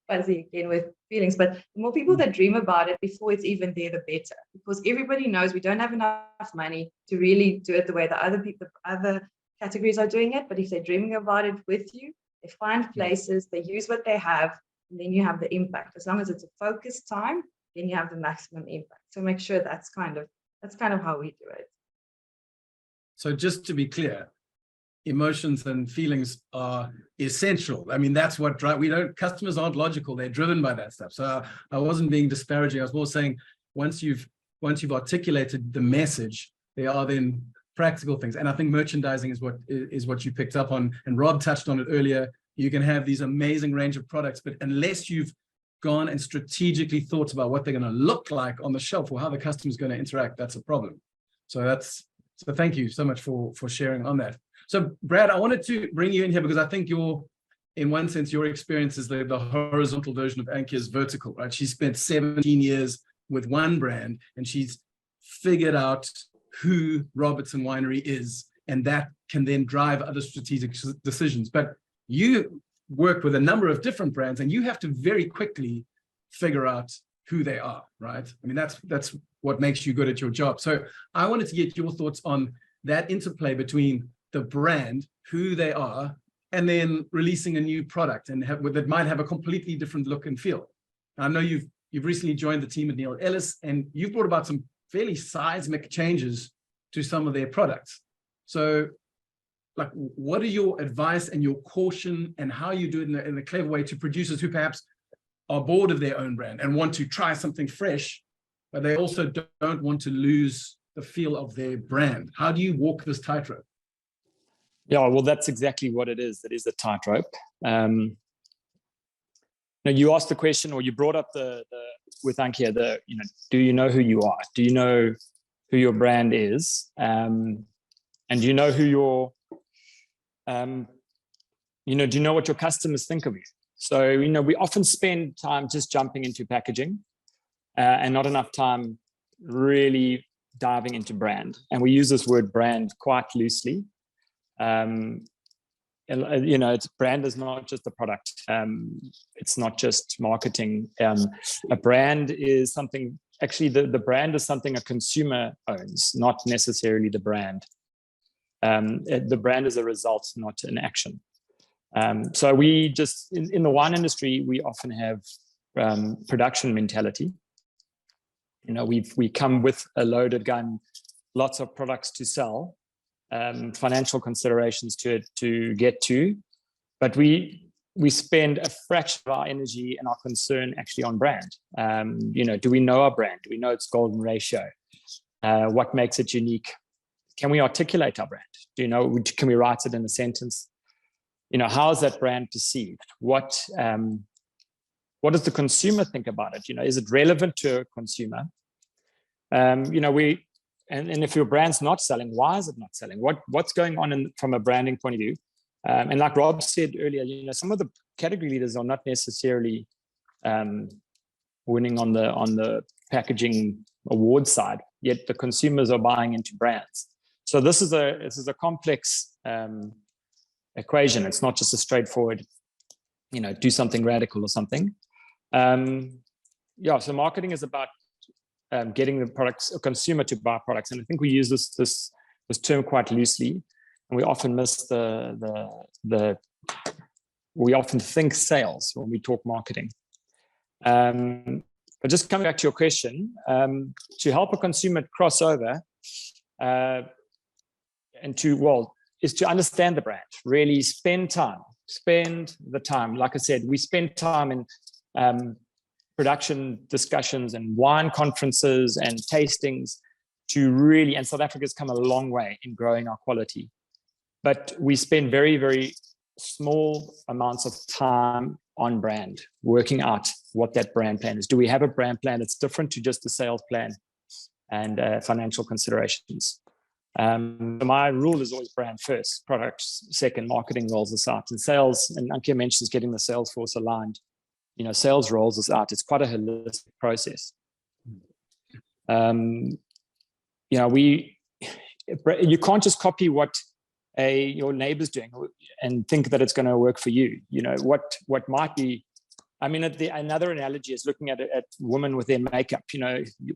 fuzzy again with feelings, but the more people that dream about it before it's even there, the better, because everybody knows we don't have enough money to really do it the way the other categories are doing it. But if they're dreaming about it with you, they find places, they use what they have, and then you have the impact. As long as it's a focused time, then you have the maximum impact. So make sure that's kind of how we do it. So just to be clear, emotions and feelings are essential. I mean, that's what customers aren't logical, they're driven by that stuff. So I wasn't being disparaging. I was more saying once you've articulated the message, there are then practical things. And I think merchandising is what you picked up on, and Rob touched on it earlier. You can have these amazing range of products, but unless you've gone and strategically thought about what they're going to look like on the shelf or how the customer is going to interact, that's a problem. So thank you so much for sharing on that. So Brad, I wanted to bring you in here because I think in one sense, your experience is the horizontal version of Ankia's vertical, right? She spent 17 years with one brand and she's figured out who Robertson Winery is, and that can then drive other strategic decisions. But you work with a number of different brands and you have to very quickly figure out who they are, right? I mean, that's what makes you good at your job. So I wanted to get your thoughts on that interplay between the brand, who they are, and then releasing a new product and that might have a completely different look and feel. I know you've recently joined the team at Neil Ellis, and you've brought about some fairly seismic changes to some of their products. So, what are your advice and your caution, and how you do it in a clever way to producers who perhaps are bored of their own brand and want to try something fresh, but they also don't want to lose the feel of their brand? How do you walk this tightrope? Yeah, well, that's exactly what it is. It is a tightrope. Now, you asked the question, or you brought up the with Ankia, do you know who you are? Do you know who your brand is? And do you know who your, do you know what your customers think of you? So, we often spend time just jumping into packaging and not enough time really diving into brand. And we use this word brand quite loosely. It's brand is not just the product. It's not just marketing. A brand is something, actually the brand is something a consumer owns, not necessarily the brand. The brand is a result, not an action. So we just, in the wine industry, we often have production mentality. We come with a loaded gun, lots of products to sell, financial considerations to get to, but we spend a fraction of our energy and our concern actually on brand. Do we know our brand? Do we know its golden ratio? What makes it unique? Can we articulate our brand? Can we write it in a sentence? How is that brand perceived? What does the consumer think about it? Is it relevant to a consumer? And if your brand's not selling, why is it not selling? What's going on from a branding point of view? And like Rob said earlier, some of the category leaders are not necessarily winning on the packaging award side, yet the consumers are buying into brands. So this is a complex equation. It's not just a straightforward, do something radical or something. So marketing is about getting the products, a consumer to buy products, and I think we use this term quite loosely, and we often miss we often think sales when we talk marketing. But just coming back to your question, to help a consumer cross over is to understand the brand, really spend the time. Like I said, we spend time in production discussions and wine conferences and tastings and South Africa's come a long way in growing our quality. But we spend very, very small amounts of time on brand, working out what that brand plan is. Do we have a brand plan that's different to just a sales plan and financial considerations? My rule is always brand first, product second, marketing rolls us out, and sales, and Ankia mentions getting the sales force aligned. Sales rolls us out. It's quite a holistic process. You can't just copy what your neighbor's doing and think that it's going to work for you. What might be, another analogy is looking at women with their makeup.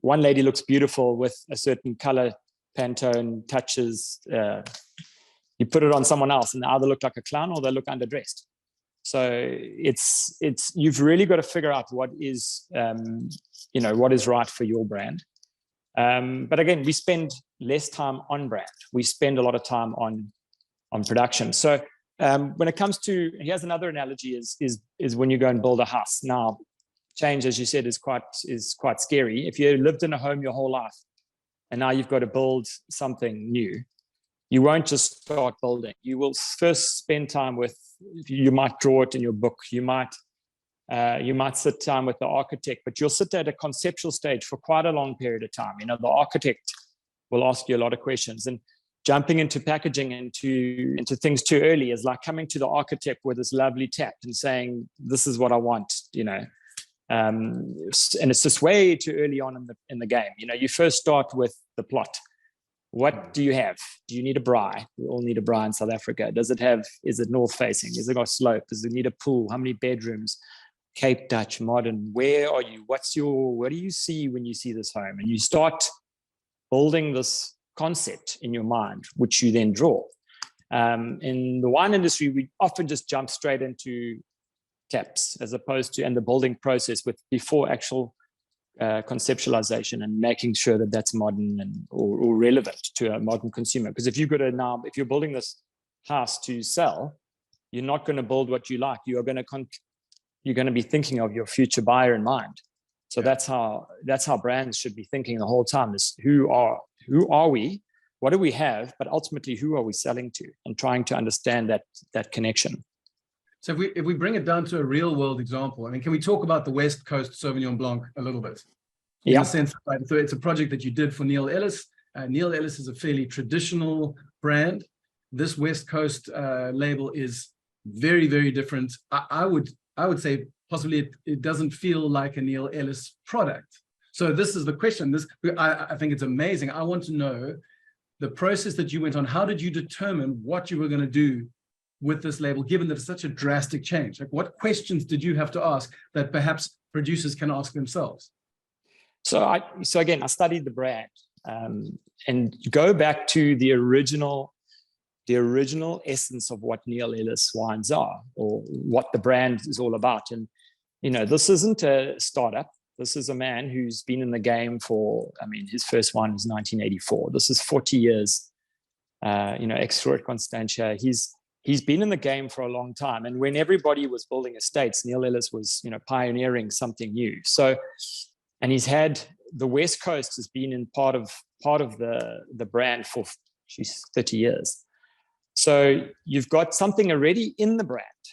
One lady looks beautiful with a certain color Pantone touches. You put it on someone else and they either look like a clown or they look underdressed. So you've really got to figure out what is right for your brand. But again, we spend less time on brand. We spend a lot of time on production. So when it comes to, here's another analogy is when you go and build a house. Now, change, as you said, is quite scary. If you lived in a home your whole life and now you've got to build something new, you won't just start building. You will first spend time you might draw it in your book. You might sit down with the architect, but you'll sit there at a conceptual stage for quite a long period of time. The architect will ask you a lot of questions, and jumping into packaging into things too early is like coming to the architect with this lovely tap and saying, "This is what I want," and it's just way too early on in the game. You first start with the plot. What do you have? Do you need a braai? We all need a braai in South Africa. Is it north facing? Is it got slope? Does it need a pool? How many bedrooms? Cape Dutch, modern. Where are you? what do you see when you see this home? And you start building this concept in your mind, which you then draw. In the wine industry, we often just jump straight into taps as opposed to, and the building process before actual conceptualization and making sure that that's modern or relevant to a modern consumer. Because if you're building this house to sell, you're not going to build what you like. You're going to be thinking of your future buyer in mind. So that's how brands should be thinking the whole time: is who are we, what do we have, but ultimately who are we selling to, and trying to understand that connection. So if we bring it down to a real world example, I mean, can we talk about the West Coast Sauvignon Blanc a little bit? In Yeah. the sense that, right, so it's a project that you did for Neil Ellis. Neil Ellis is a fairly traditional brand. This West Coast label is very, very different. I would say possibly it doesn't feel like a Neil Ellis product. So this is the question. I think it's amazing. I want to know the process that you went on. How did you determine what you were going to do with this label, given that it's such a drastic change? Like, what questions did you have to ask that perhaps producers can ask themselves? So again, I studied the brand, and go back to the original essence of what Neil Ellis wines are, or what the brand is all about. And this isn't a startup. This is a man who's been in the game for, I mean, his first wine was 1984. This is 40 years. Ex-Roy Constantia. He's been in the game for a long time. And when everybody was building estates, Neil Ellis was, pioneering something new. So, and he's had the West Coast has been in part of the brand for 30 years. So you've got something already in the brand,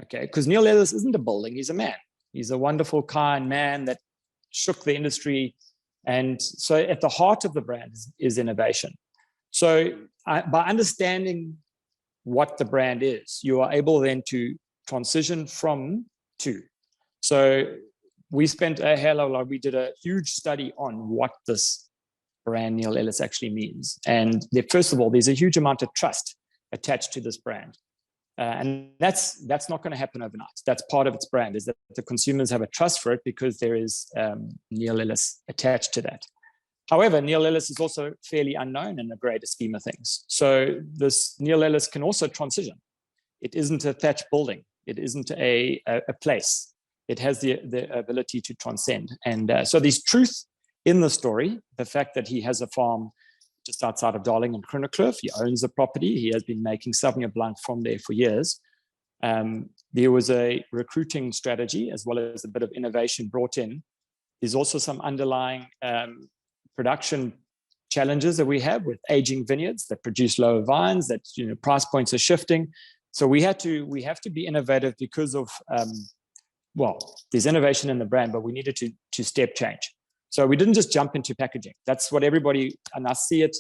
okay? Because Neil Ellis isn't a building, he's a man. He's a wonderful, kind man that shook the industry. And so at the heart of the brand is innovation. So by understanding what the brand is, you are able then to transition from to. So we spent we did a huge study on what this brand Neil Ellis actually means. And first of all, there's a huge amount of trust attached to this brand. And that's not going to happen overnight. That's part of its brand, is that the consumers have a trust for it because there is Neil Ellis attached to that. However, Neil Ellis is also fairly unknown in the greater scheme of things. So this Neil Ellis can also transition. It isn't a thatched building. It isn't a place. It has the ability to transcend. And so there's truth in the story. The fact that he has a farm just outside of Darling and Kruinerkloof. He owns a property. He has been making Sauvignon Blanc from there for years. There was a recruiting strategy as well as a bit of innovation brought in. There's also some underlying production challenges that we have with aging vineyards that produce lower vines, that price points are shifting. So we have to be innovative because of there's innovation in the brand, but we needed to step change. So we didn't just jump into packaging. That's what everybody, and I see it.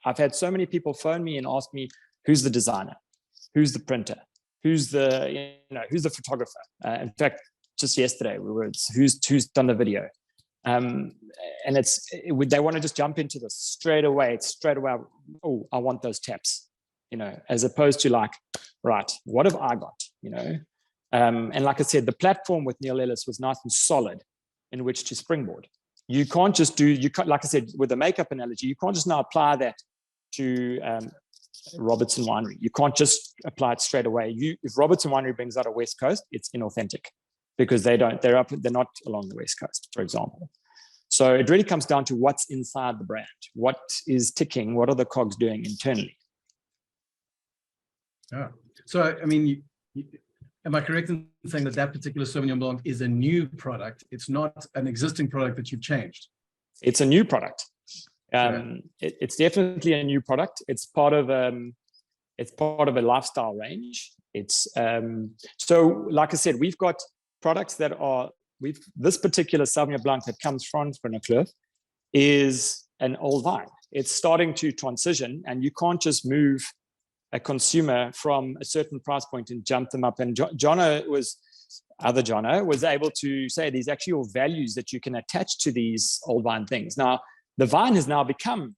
I've had so many people phone me and ask me, who's the designer? Who's the printer? Who's the photographer? In fact, just yesterday, who's done the video? And they want to just jump into this straight away. It's straight away, oh, I want those taps, as opposed to like, right, what have I got, And like I said, the platform with Neil Ellis was nice and solid in which to springboard. You can't just like I said, with the makeup analogy, you can't just now apply that to Robertson Winery. You can't just apply it straight away. If Robertson Winery brings out a West Coast, it's inauthentic because they're not along the West Coast, for example. So it really comes down to what's inside the brand, what is ticking, what are the cogs doing internally. Yeah. So, I mean, am I correct in saying that particular Sauvignon Blanc is a new product? It's not an existing product that you've changed? It's a new product. It's definitely a new product. It's part of a lifestyle range. It's so, like I said, we've got products that are this particular Sauvignon Blanc that comes from Kruinerkloof is an old vine. It's starting to transition, and you can't just move a consumer from a certain price point and jump them up. And Jono was able to say there's actually all values that you can attach to these old vine things. Now, the vine has now become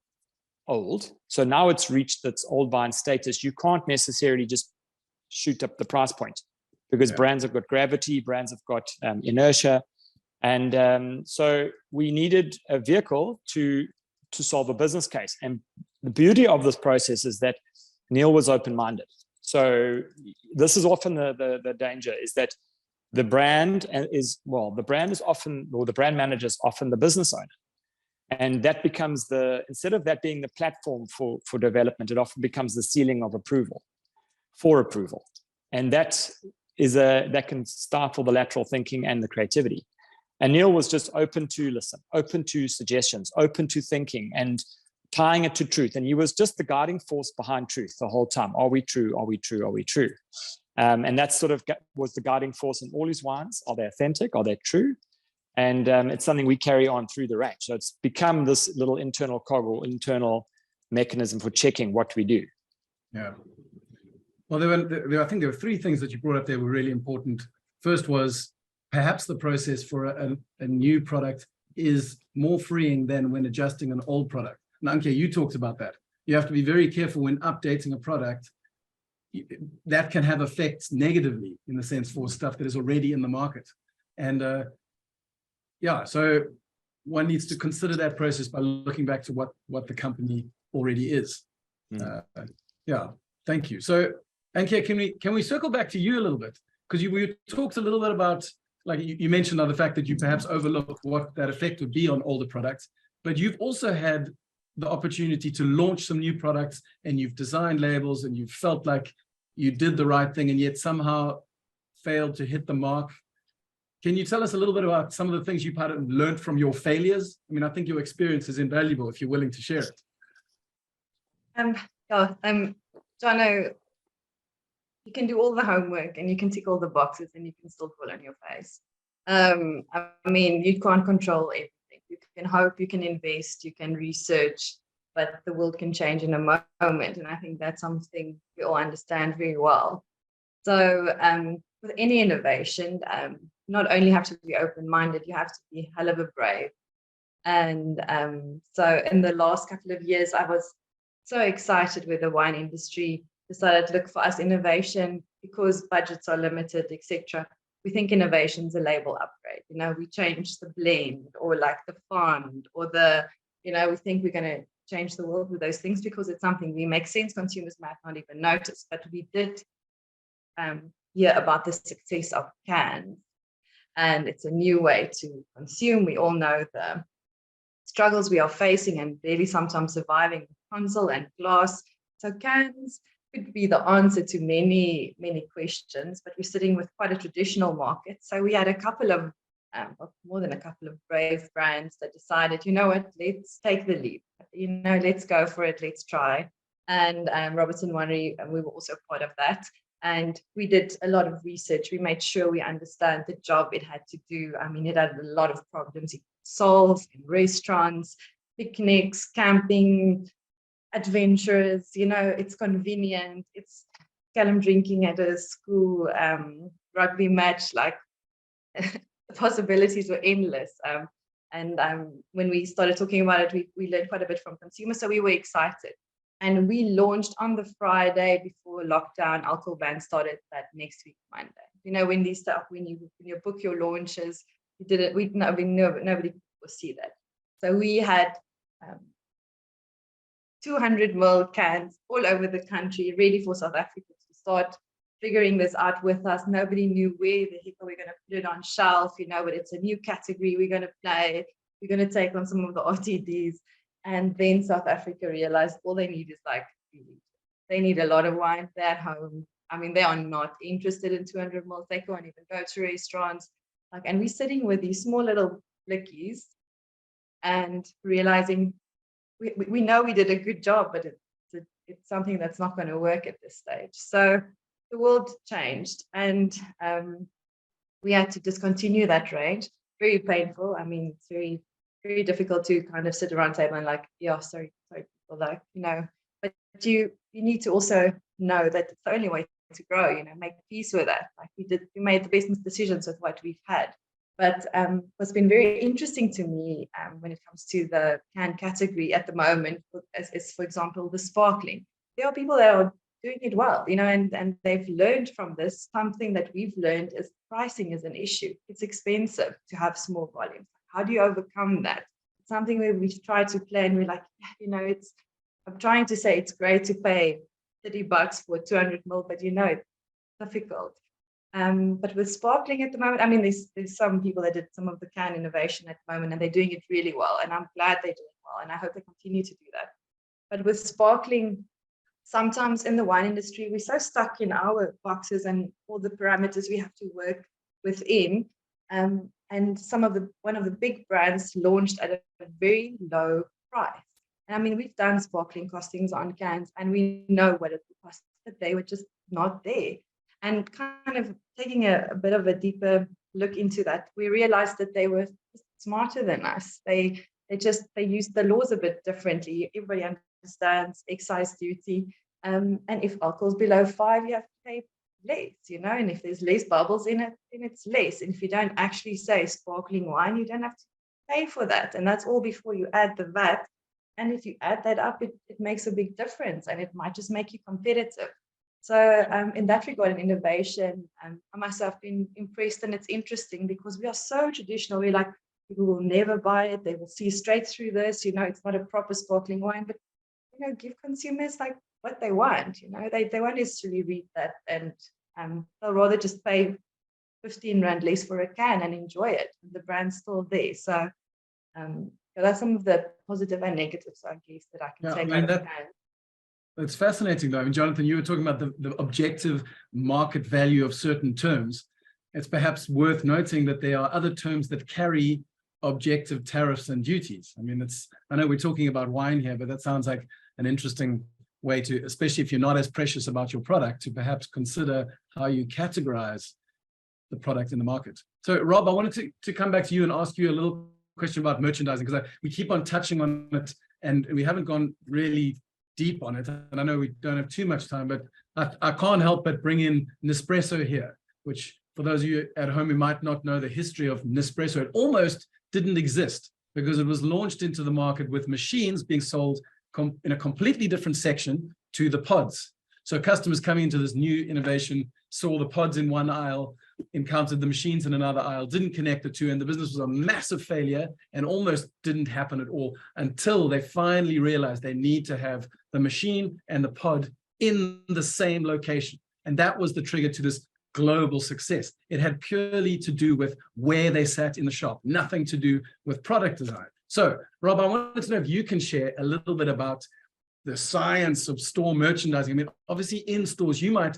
old. So now it's reached its old vine status. You can't necessarily just shoot up the price point because brands have got gravity, brands have got inertia. And so we needed a vehicle to solve a business case. And the beauty of this process is that Neil was open-minded. So this is often the danger, is that the brand is often, or the brand manager is often the business owner. And that becomes instead of that being the platform for development, it often becomes the ceiling of approval. And that can stifle the lateral thinking and the creativity. And Neil was just open to listen, open to suggestions, open to thinking and tying it to truth. And he was just the guiding force behind truth the whole time. Are we true? Are we true? Are we true? And that sort of was the guiding force in all his wines. Are they authentic? Are they true? And it's something we carry on through the range. So it's become this little internal cog or internal mechanism for checking what we do. Yeah. Well, I think there were three things that you brought up there were really important. First was perhaps the process for a new product is more freeing than when adjusting an old product. And Anke, you talked about that. You have to be very careful when updating a product. That can have effects negatively in the sense for stuff that is already in the market. And yeah, so one needs to consider that process by looking back to what the company already is. Yeah, thank you. So Anke, can we circle back to you a little bit? Because we talked a little bit about, like you mentioned the fact that you perhaps overlooked what that effect would be on older products, but you've also had the opportunity to launch some new products, and you've designed labels, and you've felt like you did the right thing and yet somehow failed to hit the mark. Can you tell us a little bit about some of the things you've had learned from your failures? I mean, I think your experience is invaluable if you're willing to share it. Jono, you can do all the homework and you can tick all the boxes and you can still fall on your face. I mean, you can't control everything. You can hope, you can invest, you can research, but the world can change in a moment. And I think that's something we all understand very well. So with any innovation, not only have to be open-minded, you have to be hell of a brave. And so in the last couple of years, I was so excited with the wine industry decided to look for us innovation because budgets are limited, etc. We think innovation's a label upgrade. You know, we change the blend or like the font or the, you know, we think we're going to change the world with those things because it's something we make sense. Consumers might not even notice, but we did hear about the success of cans, and it's a new way to consume. We all know the struggles we are facing and barely sometimes surviving with console and glass. So cans could be the answer to many, many questions, but we're sitting with quite a traditional market. So we had a couple of, more than a couple of brave brands that decided, you know what, let's take the leap. You know, let's go for it, let's try. And Robertson Winery, and we were also part of that. And we did a lot of research. We made sure we understand the job it had to do. I mean, it had a lot of problems it solved in restaurants, picnics, camping, adventures, you know, it's convenient. It's Callum drinking at a school rugby match, like the possibilities were endless. And when we started talking about it, we learned quite a bit from consumers, so we were excited. And we launched on the Friday before lockdown. Alcohol ban started that next week, Monday. You know, when these stuff, when you book your launches, we did it. Nobody will see that. So we had 200 ml cans all over the country, ready for South Africa to start figuring this out with us. Nobody knew where the heck are we going to put it on shelf, you know, but it's a new category. We're going to play. We're going to take on some of the RTDs. And then South Africa realized all they need is like, they need a lot of wine. They're at home. I mean, they are not interested in 200 ml. They can't even go to restaurants. Like, and we're sitting with these small little blickies and realizing we know we did a good job, but it's something that's not going to work at this stage. So the world changed, and we had to discontinue that range. Very painful. I mean, it's very, very difficult to kind of sit around the table and like, yeah, sorry, people, like, you know, but you need to also know that it's the only way to grow, you know, make peace with that. Like we made the best decisions with what we've had. But what's been very interesting to me when it comes to the can category at the moment is, for example, the sparkling. There are people that are doing it well, you know, and they've learned from this. Something that we've learned is pricing is an issue. It's expensive to have small volumes. How do you overcome that? It's something where we've tried to play, and we're like, you know, I'm trying to say it's great to pay $30 for 200 ml, but you know, it's difficult. But with sparkling at the moment, I mean, there's some people that did some of the can innovation at the moment, and they're doing it really well. And I'm glad they're doing well, and I hope they continue to do that. But with sparkling, sometimes in the wine industry, we're so stuck in our boxes and all the parameters we have to work within. And one of the big brands launched at a very low price. And I mean, we've done sparkling costings on cans, and we know what it costs, but they were just not there. And kind of taking a bit of a deeper look into that, we realized that they were smarter than us. They used the laws a bit differently. Everybody understands excise duty. And if alcohol is below 5, you have to pay less, and if there's less bubbles in it, then it's less. And if you don't actually say sparkling wine, you don't have to pay for that. And that's all before you add the VAT. And if you add that up, it makes a big difference, and it might just make you competitive. So in that regard, in innovation, I myself been impressed, and it's interesting because we are so traditional. We're like, people will never buy it. They will see straight through this. It's not a proper sparkling wine, but give consumers like what they want. They won't necessarily read that, and they'll rather just pay 15 Rand less for a can and enjoy it. The brand's still there. So that's some of the positive and negatives, I guess, that I can take out of the hand. It's fascinating, though. I mean, Jonathan, you were talking about the objective market value of certain terms. It's perhaps worth noting that there are other terms that carry objective tariffs and duties. I mean, I know we're talking about wine here, but that sounds like an interesting way to, especially if you're not as precious about your product, to perhaps consider how you categorize the product in the market. So, Rob, I wanted to come back to you and ask you a little question about merchandising, because we keep on touching on it and we haven't gone really deep on it, and I know we don't have too much time, but I can't help but bring in Nespresso here, which for those of you at home who might not know the history of Nespresso, it almost didn't exist because it was launched into the market with machines being sold in a completely different section to the pods. So customers coming into this new innovation saw the pods in one aisle, encountered the machines in another aisle, didn't connect the two, and the business was a massive failure and almost didn't happen at all until they finally realized they need to have the machine and the pod in the same location. And that was the trigger to this global success. It had purely to do with where they sat in the shop, nothing to do with product design. So, Rob, I wanted to know if you can share a little bit about the science of store merchandising. I mean, obviously in stores, you might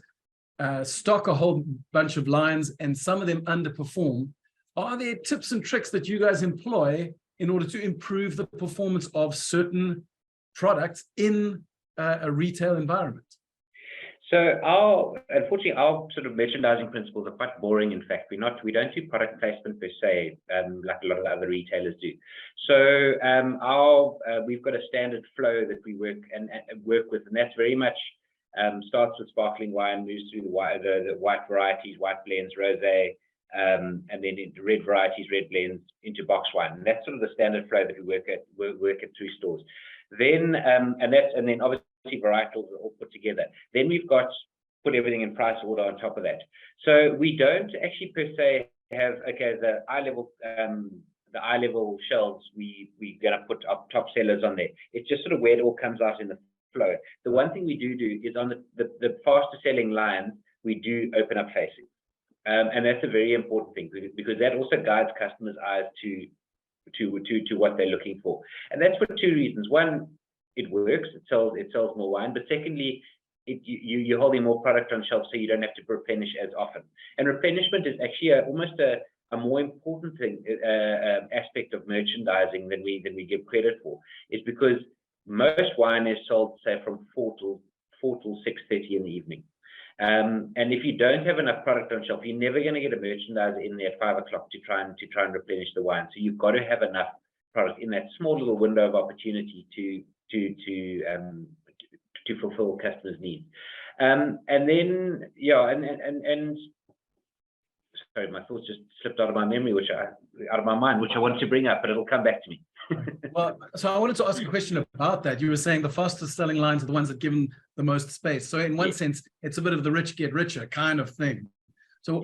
stock a whole bunch of lines and some of them underperform. Are there tips and tricks that you guys employ in order to improve the performance of certain products in a retail environment? So unfortunately, our sort of merchandising principles are quite boring. In fact, we don't do product placement per se, like a lot of other retailers do. So we've got a standard flow that we work with, and that's very much starts with sparkling wine, moves through the white varieties, white blends, rosé, and then into red varieties, red blends, into box wine. And that's sort of the standard flow that we work at through stores. Then and then obviously varietals are all put together. Then we've got put everything in price order on top of that. So we don't actually per se have the eye level shelves we're gonna put our top sellers on there. It's just sort of where it all comes out in the flow. The one thing we do is on the faster selling lines, we do open up facing, and that's a very important thing because that also guides customers' eyes to what they're looking for. And that's for two reasons. One, it works, it sells more wine, but secondly, you're holding more product on shelf, so you don't have to replenish as often. And replenishment is actually almost a more important thing aspect of merchandising than we give credit for. Is because most wine is sold, say, from 4 till 6:30 in the evening. And if you don't have enough product on shelf, you're never going to get a merchandiser in there at 5 o'clock to try and replenish the wine. So you've got to have enough product in that small little window of opportunity to fulfill customers' needs. And then and sorry, my thoughts just slipped out of my memory, out of my mind, which I wanted to bring up, but it'll come back to me. Well, so I wanted to ask a question about that. You were saying the fastest selling lines are the ones that give them the most space. So in one sense, it's a bit of the rich get richer kind of thing. So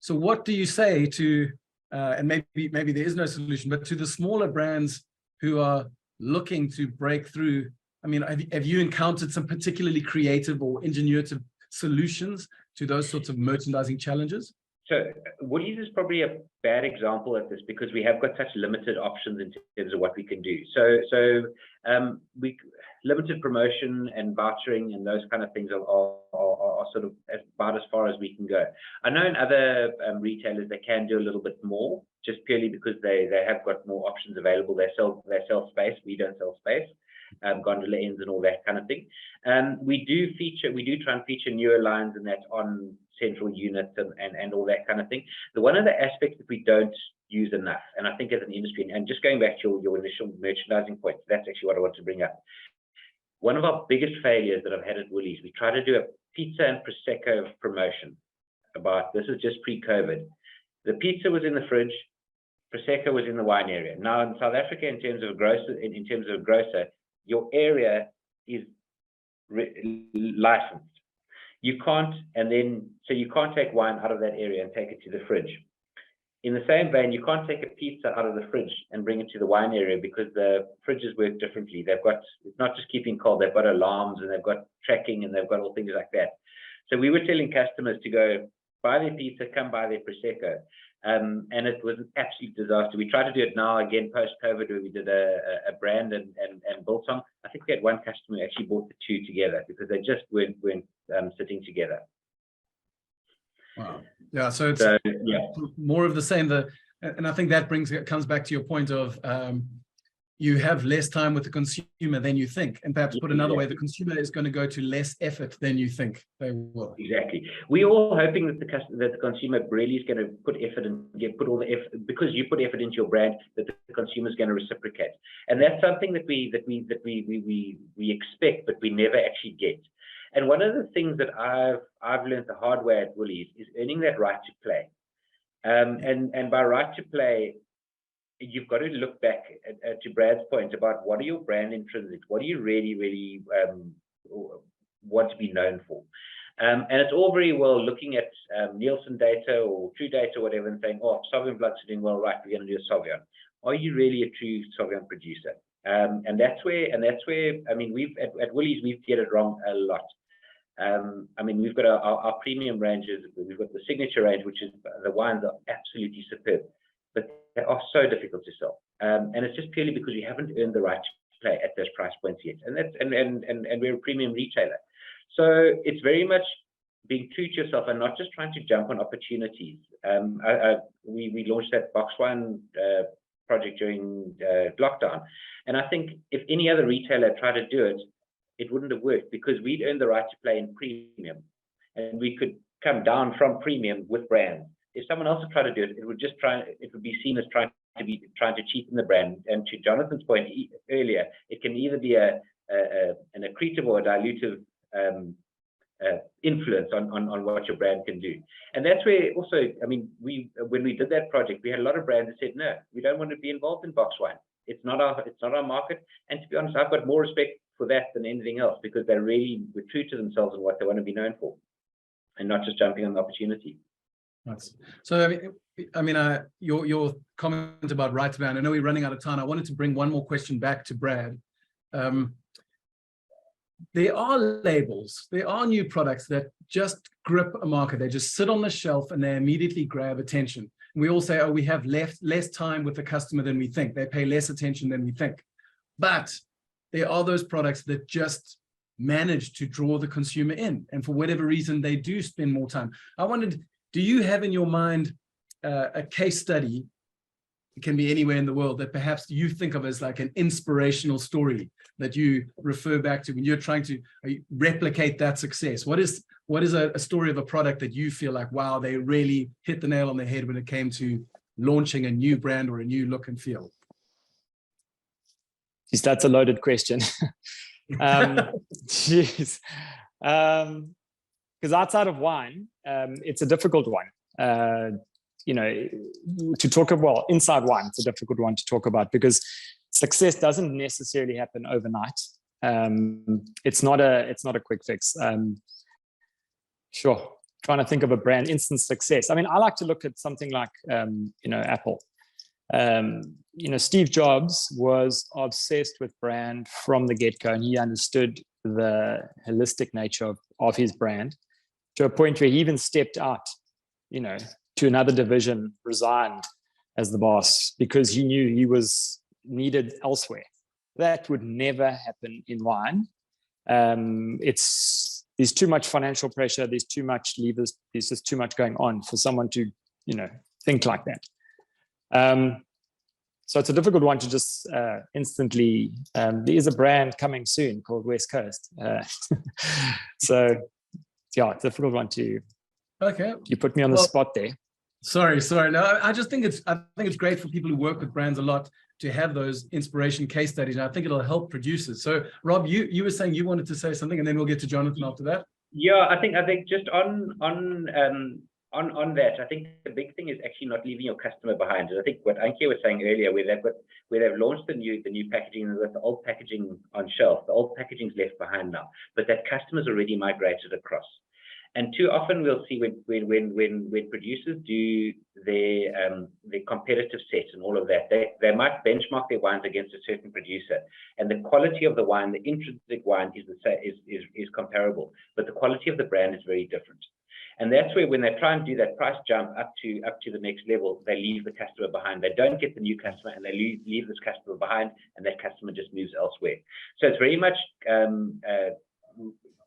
what do you say to, and maybe there is no solution, but to the smaller brands who are looking to break through? I mean, have you encountered some particularly creative or ingenuitive solutions to those sorts of merchandising challenges? So Woolies is probably a bad example at this because we have got such limited options in terms of what we can do. So we limited promotion and vouchering and those kind of things are sort of about as far as we can go. I know in other retailers they can do a little bit more, just purely because they have got more options available. They sell space, we don't sell space. gondola ends and all that kind of thing. We do try and feature newer lines and that on central units and all that kind of thing. The one of the aspects that we don't use enough, and I think as an industry, and just going back to your initial merchandising point, that's actually what I want to bring up. One of our biggest failures that I've had at Woolies, we tried to do a pizza and Prosecco promotion this is just pre-COVID. The pizza was in the fridge, Prosecco was in the wine area. Now in South Africa, in terms of a grocer, your area is licensed. You can't, so you can't take wine out of that area and take it to the fridge. In the same vein, you can't take a pizza out of the fridge and bring it to the wine area because the fridges work differently. It's not just keeping cold, they've got alarms and they've got tracking and they've got all things like that. So we were telling customers to go buy their pizza, come buy their Prosecco. And it was an absolute disaster. We try to do it now again post-COVID, where we did a brand and Biltong. I think we had one customer who actually bought the two together because they just weren't sitting together. Wow. Yeah. So it's yeah, more of the same. And I think that comes back to your point of you have less time with the consumer than you think. And perhaps put another way, the consumer is going to go to less effort than you think they will. Exactly. We're all hoping that the consumer really is going to put effort and put all the effort, because you put effort into your brand, that the consumer is going to reciprocate. And that's something that we expect, but we never actually get. And one of the things that I've learned the hard way at Woolies is earning that right to play. And by right to play, you've got to look back to Brad's point about what are your brand intrinsics, what do you really want to be known for. And it's all very well looking at Nielsen data or True Data or whatever and saying, oh, Sauvignon Blanc's doing well, right, we're going to do a Sauvignon. Are you really a true Sauvignon producer? And that's where I mean, at Woolies, we've get it wrong a lot. I mean, we've got our premium ranges, we've got the signature range, which is the wines are absolutely superb, but they are so difficult to sell. And it's just purely because we haven't earned the right to play at those price points yet. And that's and we're a premium retailer. So it's very much being true to yourself and not just trying to jump on opportunities. We launched that box wine project during lockdown. And I think if any other retailer tried to do it, it wouldn't have worked because we'd earned the right to play in premium. And we could come down from premium with brands. If someone else had tried to do it, it would be seen as trying to cheapen the brand. And to Jonathan's point earlier, it can either be an accretive or a dilutive influence on what your brand can do. And that's where also, I mean, when we did that project, we had a lot of brands that said, no, we don't want to be involved in box wine. It's not our market. And to be honest, I've got more respect for that than anything else because they really were true to themselves and what they want to be known for, and not just jumping on the opportunity. Nice. So I mean, your comment about right to brand. I know we're running out of time. I wanted to bring one more question back to Brad. There are labels, there are new products that just grip a market. They just sit on the shelf and they immediately grab attention. And we all say, oh, we have less time with the customer than we think. They pay less attention than we think. But there are those products that just manage to draw the consumer in. And for whatever reason, they do spend more time. I wondered, do you have in your mind a case study, it can be anywhere in the world, that perhaps you think of as like an inspirational story that you refer back to when you're trying to replicate that success? What is a story of a product that you feel like, wow, they really hit the nail on the head when it came to launching a new brand or a new look and feel? Geez, that's a loaded question. Geez. Because outside of wine, it's a difficult one. You know, to talk about, well, inside wine, it's a difficult one to talk about because success doesn't necessarily happen overnight. It's not a quick fix. Sure, trying to think of a brand instant success. I mean, I like to look at something like, you know, Apple. You know, Steve Jobs was obsessed with brand from the get-go, and he understood the holistic nature of his brand to a point where he even stepped out, you know, to another division, resigned as the boss because he knew he was needed elsewhere. That would never happen in wine. There's too much financial pressure, there's too much levers, there's just too much going on for someone to, you know, think like that. So it's a difficult one to just instantly. There is a brand coming soon called West Coast. So yeah, it's a difficult one to. Okay. You put me on the spot there. Sorry. No, I just think it's great for people who work with brands a lot to have those inspiration case studies, and I think it'll help producers. So, Rob, you were saying you wanted to say something, and then we'll get to Jonathan after that. Yeah, I think just on that, I think the big thing is actually not leaving your customer behind. And I think what Anke was saying earlier, where they've launched the new packaging with the old packaging on shelf, the old packaging's left behind now, but that customer's already migrated across. And too often we'll see when producers do their competitive set and all of that, they might benchmark their wines against a certain producer, and the quality of the wine, the intrinsic wine is comparable, but the quality of the brand is very different. And that's where when they try and do that price jump up to the next level, they leave the customer behind. They don't get the new customer, and they leave this customer behind, and that customer just moves elsewhere. So it's very much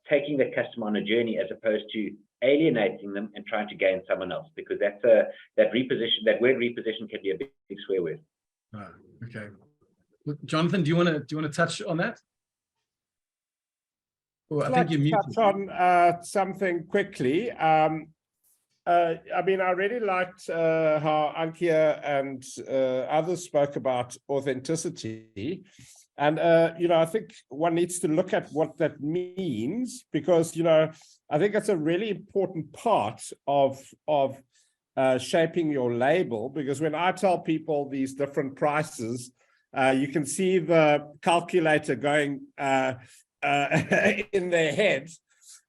taking that customer on a journey as opposed to alienating them and trying to gain someone else, because that word reposition can be a big swear word. Oh, okay. Jonathan, do you want to touch on that? Well, I think you muted. Touch on something quickly. I mean, I really liked how Ankia and others spoke about authenticity. And, I think one needs to look at what that means, because, I think it's a really important part of shaping your label, because when I tell people these different prices, you can see the calculator going in their heads,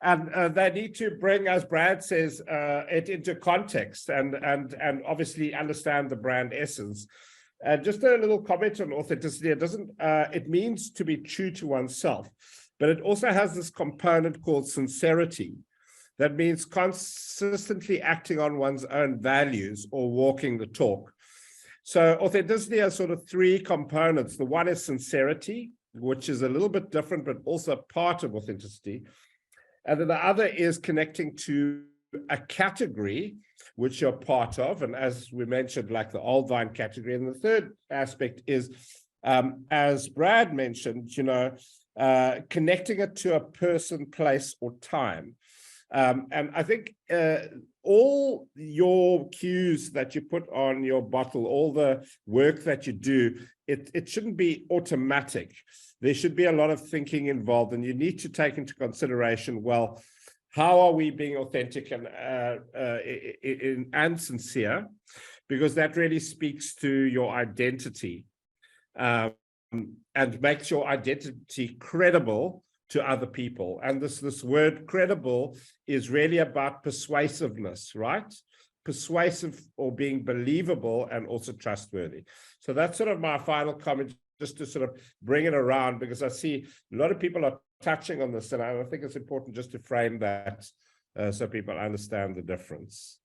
and they need to bring, as Brad says, it into context and obviously understand the brand essence. Just a little comment on authenticity. It means to be true to oneself, but it also has this component called sincerity. That means consistently acting on one's own values or walking the talk. So authenticity has sort of three components. The one is sincerity, which is a little bit different, but also part of authenticity. And then the other is connecting to a category which you're part of, and as we mentioned, like the old vine category. And the third aspect is, as Brad mentioned, connecting it to a person, place, or time. And I think all your cues that you put on your bottle, all the work that you do, it shouldn't be automatic. There should be a lot of thinking involved, and you need to take into consideration, well, how are we being authentic and sincere? Because that really speaks to your identity and makes your identity credible to other people. And this word credible is really about persuasiveness, right? Persuasive, or being believable, and also trustworthy. So that's sort of my final comment, just to sort of bring it around, because I see a lot of people are touching on this, and I think it's important just to frame that so people understand the difference.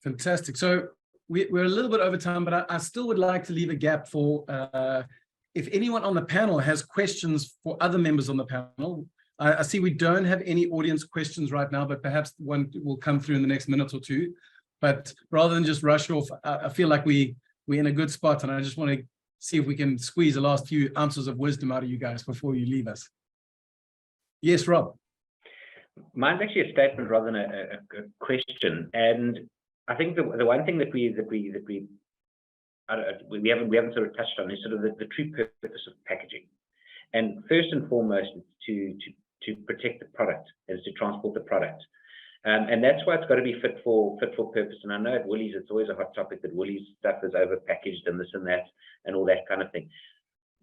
Fantastic. So we're a little bit over time, but I still would like to leave a gap for if anyone on the panel has questions for other members on the panel. I see we don't have any audience questions right now, but perhaps one will come through in the next minute or two. But rather than just rush off, I feel like we're in a good spot, and I just want to see if we can squeeze the last few ounces of wisdom out of you guys before you leave us. Yes, Rob. Mine's actually a statement rather than a question, and I think the one thing that we haven't sort of touched on is sort of the true purpose of packaging. And first and foremost, to protect the product, is to transport the product. And that's why it's got to be fit for purpose. And I know at Woolies, it's always a hot topic that Woolies stuff is over packaged and this and that and all that kind of thing.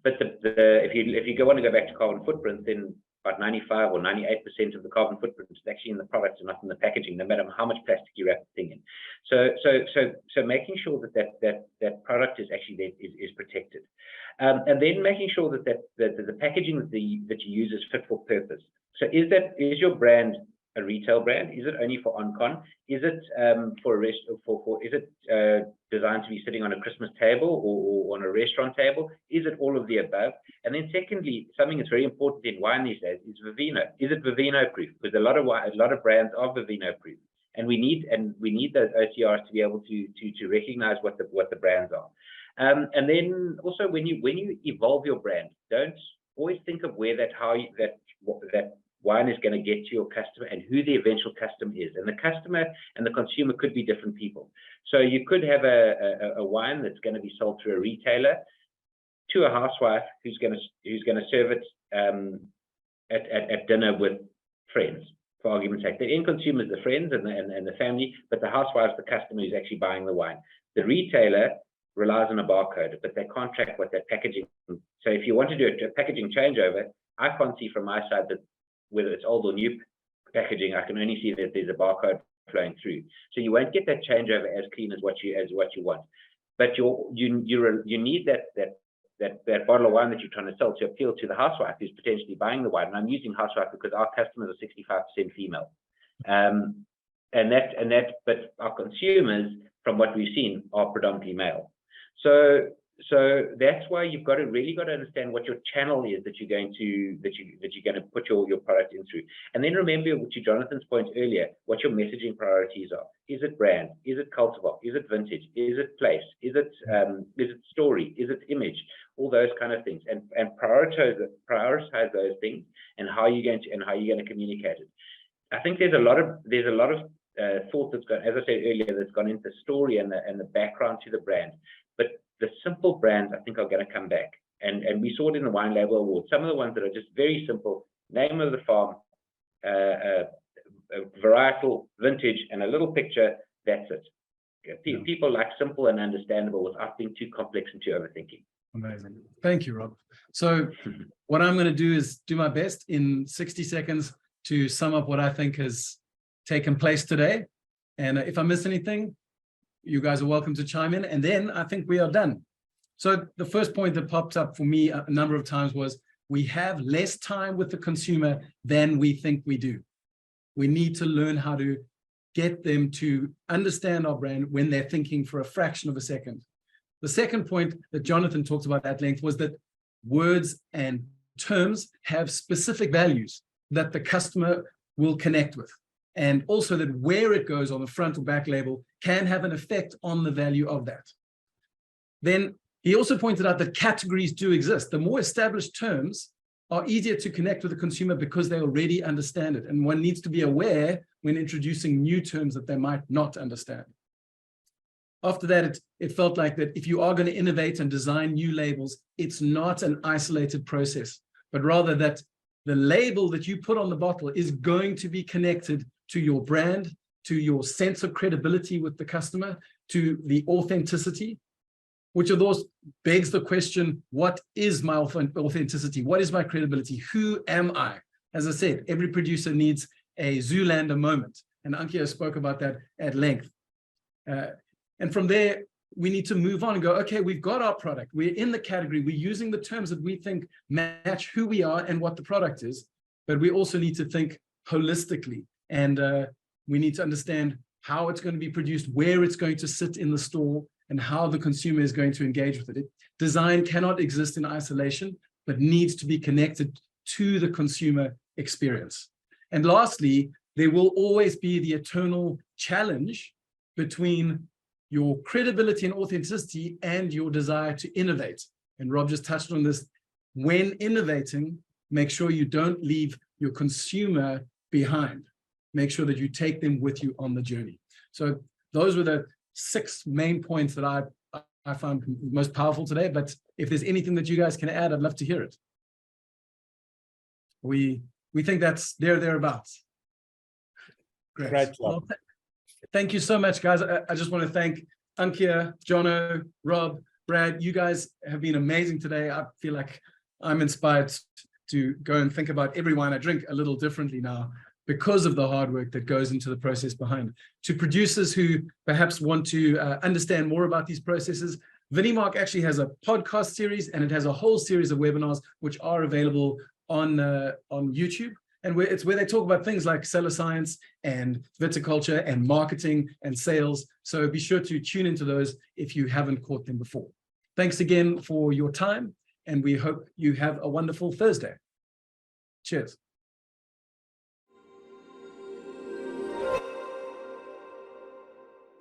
But if you want to go back to carbon footprint, then about 95 or 98% of the carbon footprint is actually in the product and not in the packaging, no matter how much plastic you wrap the thing in. So making sure that product is actually is protected, and then making sure that the packaging that you use is fit for purpose. So is your brand a retail brand? Is it only for on-con? Is it for a rest? Is it designed to be sitting on a Christmas table or on a restaurant table? Is it all of the above? And then secondly, something that's very important in wine these days is Vivino. Is it Vivino proof? Because a lot of brands are Vivino proof, and we need those OCRs to be able to recognize what the brands are. And then also when you evolve your brand, don't always think of where that wine is going to get to your customer and who the eventual customer is. And the customer and the consumer could be different people. So you could have a wine that's going to be sold through a retailer to a housewife who's going to serve it at dinner with friends, for argument's sake. The end consumer is the friends and the family, but the housewife is the customer who's actually buying the wine. The retailer relies on a barcode, but they can't track what they're packaging. So if you want to do a packaging changeover, I can't see from my side that whether it's old or new packaging. I can only see that there's a barcode flowing through. So you won't get that changeover as clean as what you want. But you need that bottle of wine that you're trying to sell to appeal to the housewife who's potentially buying the wine. And I'm using housewife because our customers are 65% female. But our consumers, from what we've seen, are predominantly male. So that's why you've really got to understand what your channel is that you're going to put your product in through. And then remember, to Jonathan's point earlier, what your messaging priorities are. Is it brand? Is it cultivar? Is it vintage? Is it place? Is it story? Is it image? All those kind of things, and prioritize those things, and how you're going to communicate it. I think there's a lot of thought that's gone, as I said earlier, that's gone into the story and the background to the brand. But the simple brands, I think, are going to come back. And we saw it in the Wine Label Award. Some of the ones that are just very simple, name of the farm, varietal, vintage, and a little picture, that's it. Okay. People like simple and understandable without being too complex and too overthinking. Amazing. Thank you, Rob. So what I'm going to do is do my best in 60 seconds to sum up what I think has taken place today. And if I miss anything, you guys are welcome to chime in. And then I think we are done. So the first point that popped up for me a number of times was we have less time with the consumer than we think we do. We need to learn how to get them to understand our brand when they're thinking for a fraction of a second. The second point that Jonathan talked about at length was that words and terms have specific values that the customer will connect with. And also that where it goes on the front or back label can have an effect on the value of that. Then he also pointed out that categories do exist. The more established terms are easier to connect with the consumer because they already understand it. And one needs to be aware when introducing new terms that they might not understand. After that, it felt like that if you are going to innovate and design new labels, it's not an isolated process, but rather that the label that you put on the bottle is going to be connected to your brand, to your sense of credibility with the customer, to the authenticity, which of those begs the question, what is my authenticity? What is my credibility? Who am I? As I said, every producer needs a Zoolander moment, and Ankia spoke about that at length. And from there, we need to move on and go, okay, we've got our product. We're in the category. We're using the terms that we think match who we are and what the product is. But we also need to think holistically. And we need to understand how it's going to be produced, where it's going to sit in the store, and how the consumer is going to engage with it. Design cannot exist in isolation, but needs to be connected to the consumer experience. And lastly, there will always be the eternal challenge between your credibility and authenticity and your desire to innovate. And Rob just touched on this. When innovating, make sure you don't leave your consumer behind. Make sure that you take them with you on the journey. So those were the 6 main points that I found most powerful today. But if there's anything that you guys can add, I'd love to hear it. We think that's thereabouts. Great job. Well, thank you so much, guys. I just want to thank Ankia, Jono, Rob, Brad. You guys have been amazing today. I feel like I'm inspired to go and think about every wine I drink a little differently now because of the hard work that goes into the process behind. To producers who perhaps want to understand more about these processes, ViniMark actually has a podcast series, and it has a whole series of webinars which are available on YouTube. And it's where they talk about things like cellar science and viticulture and marketing and sales. So be sure to tune into those if you haven't caught them before. Thanks again for your time, and we hope you have a wonderful Thursday. Cheers.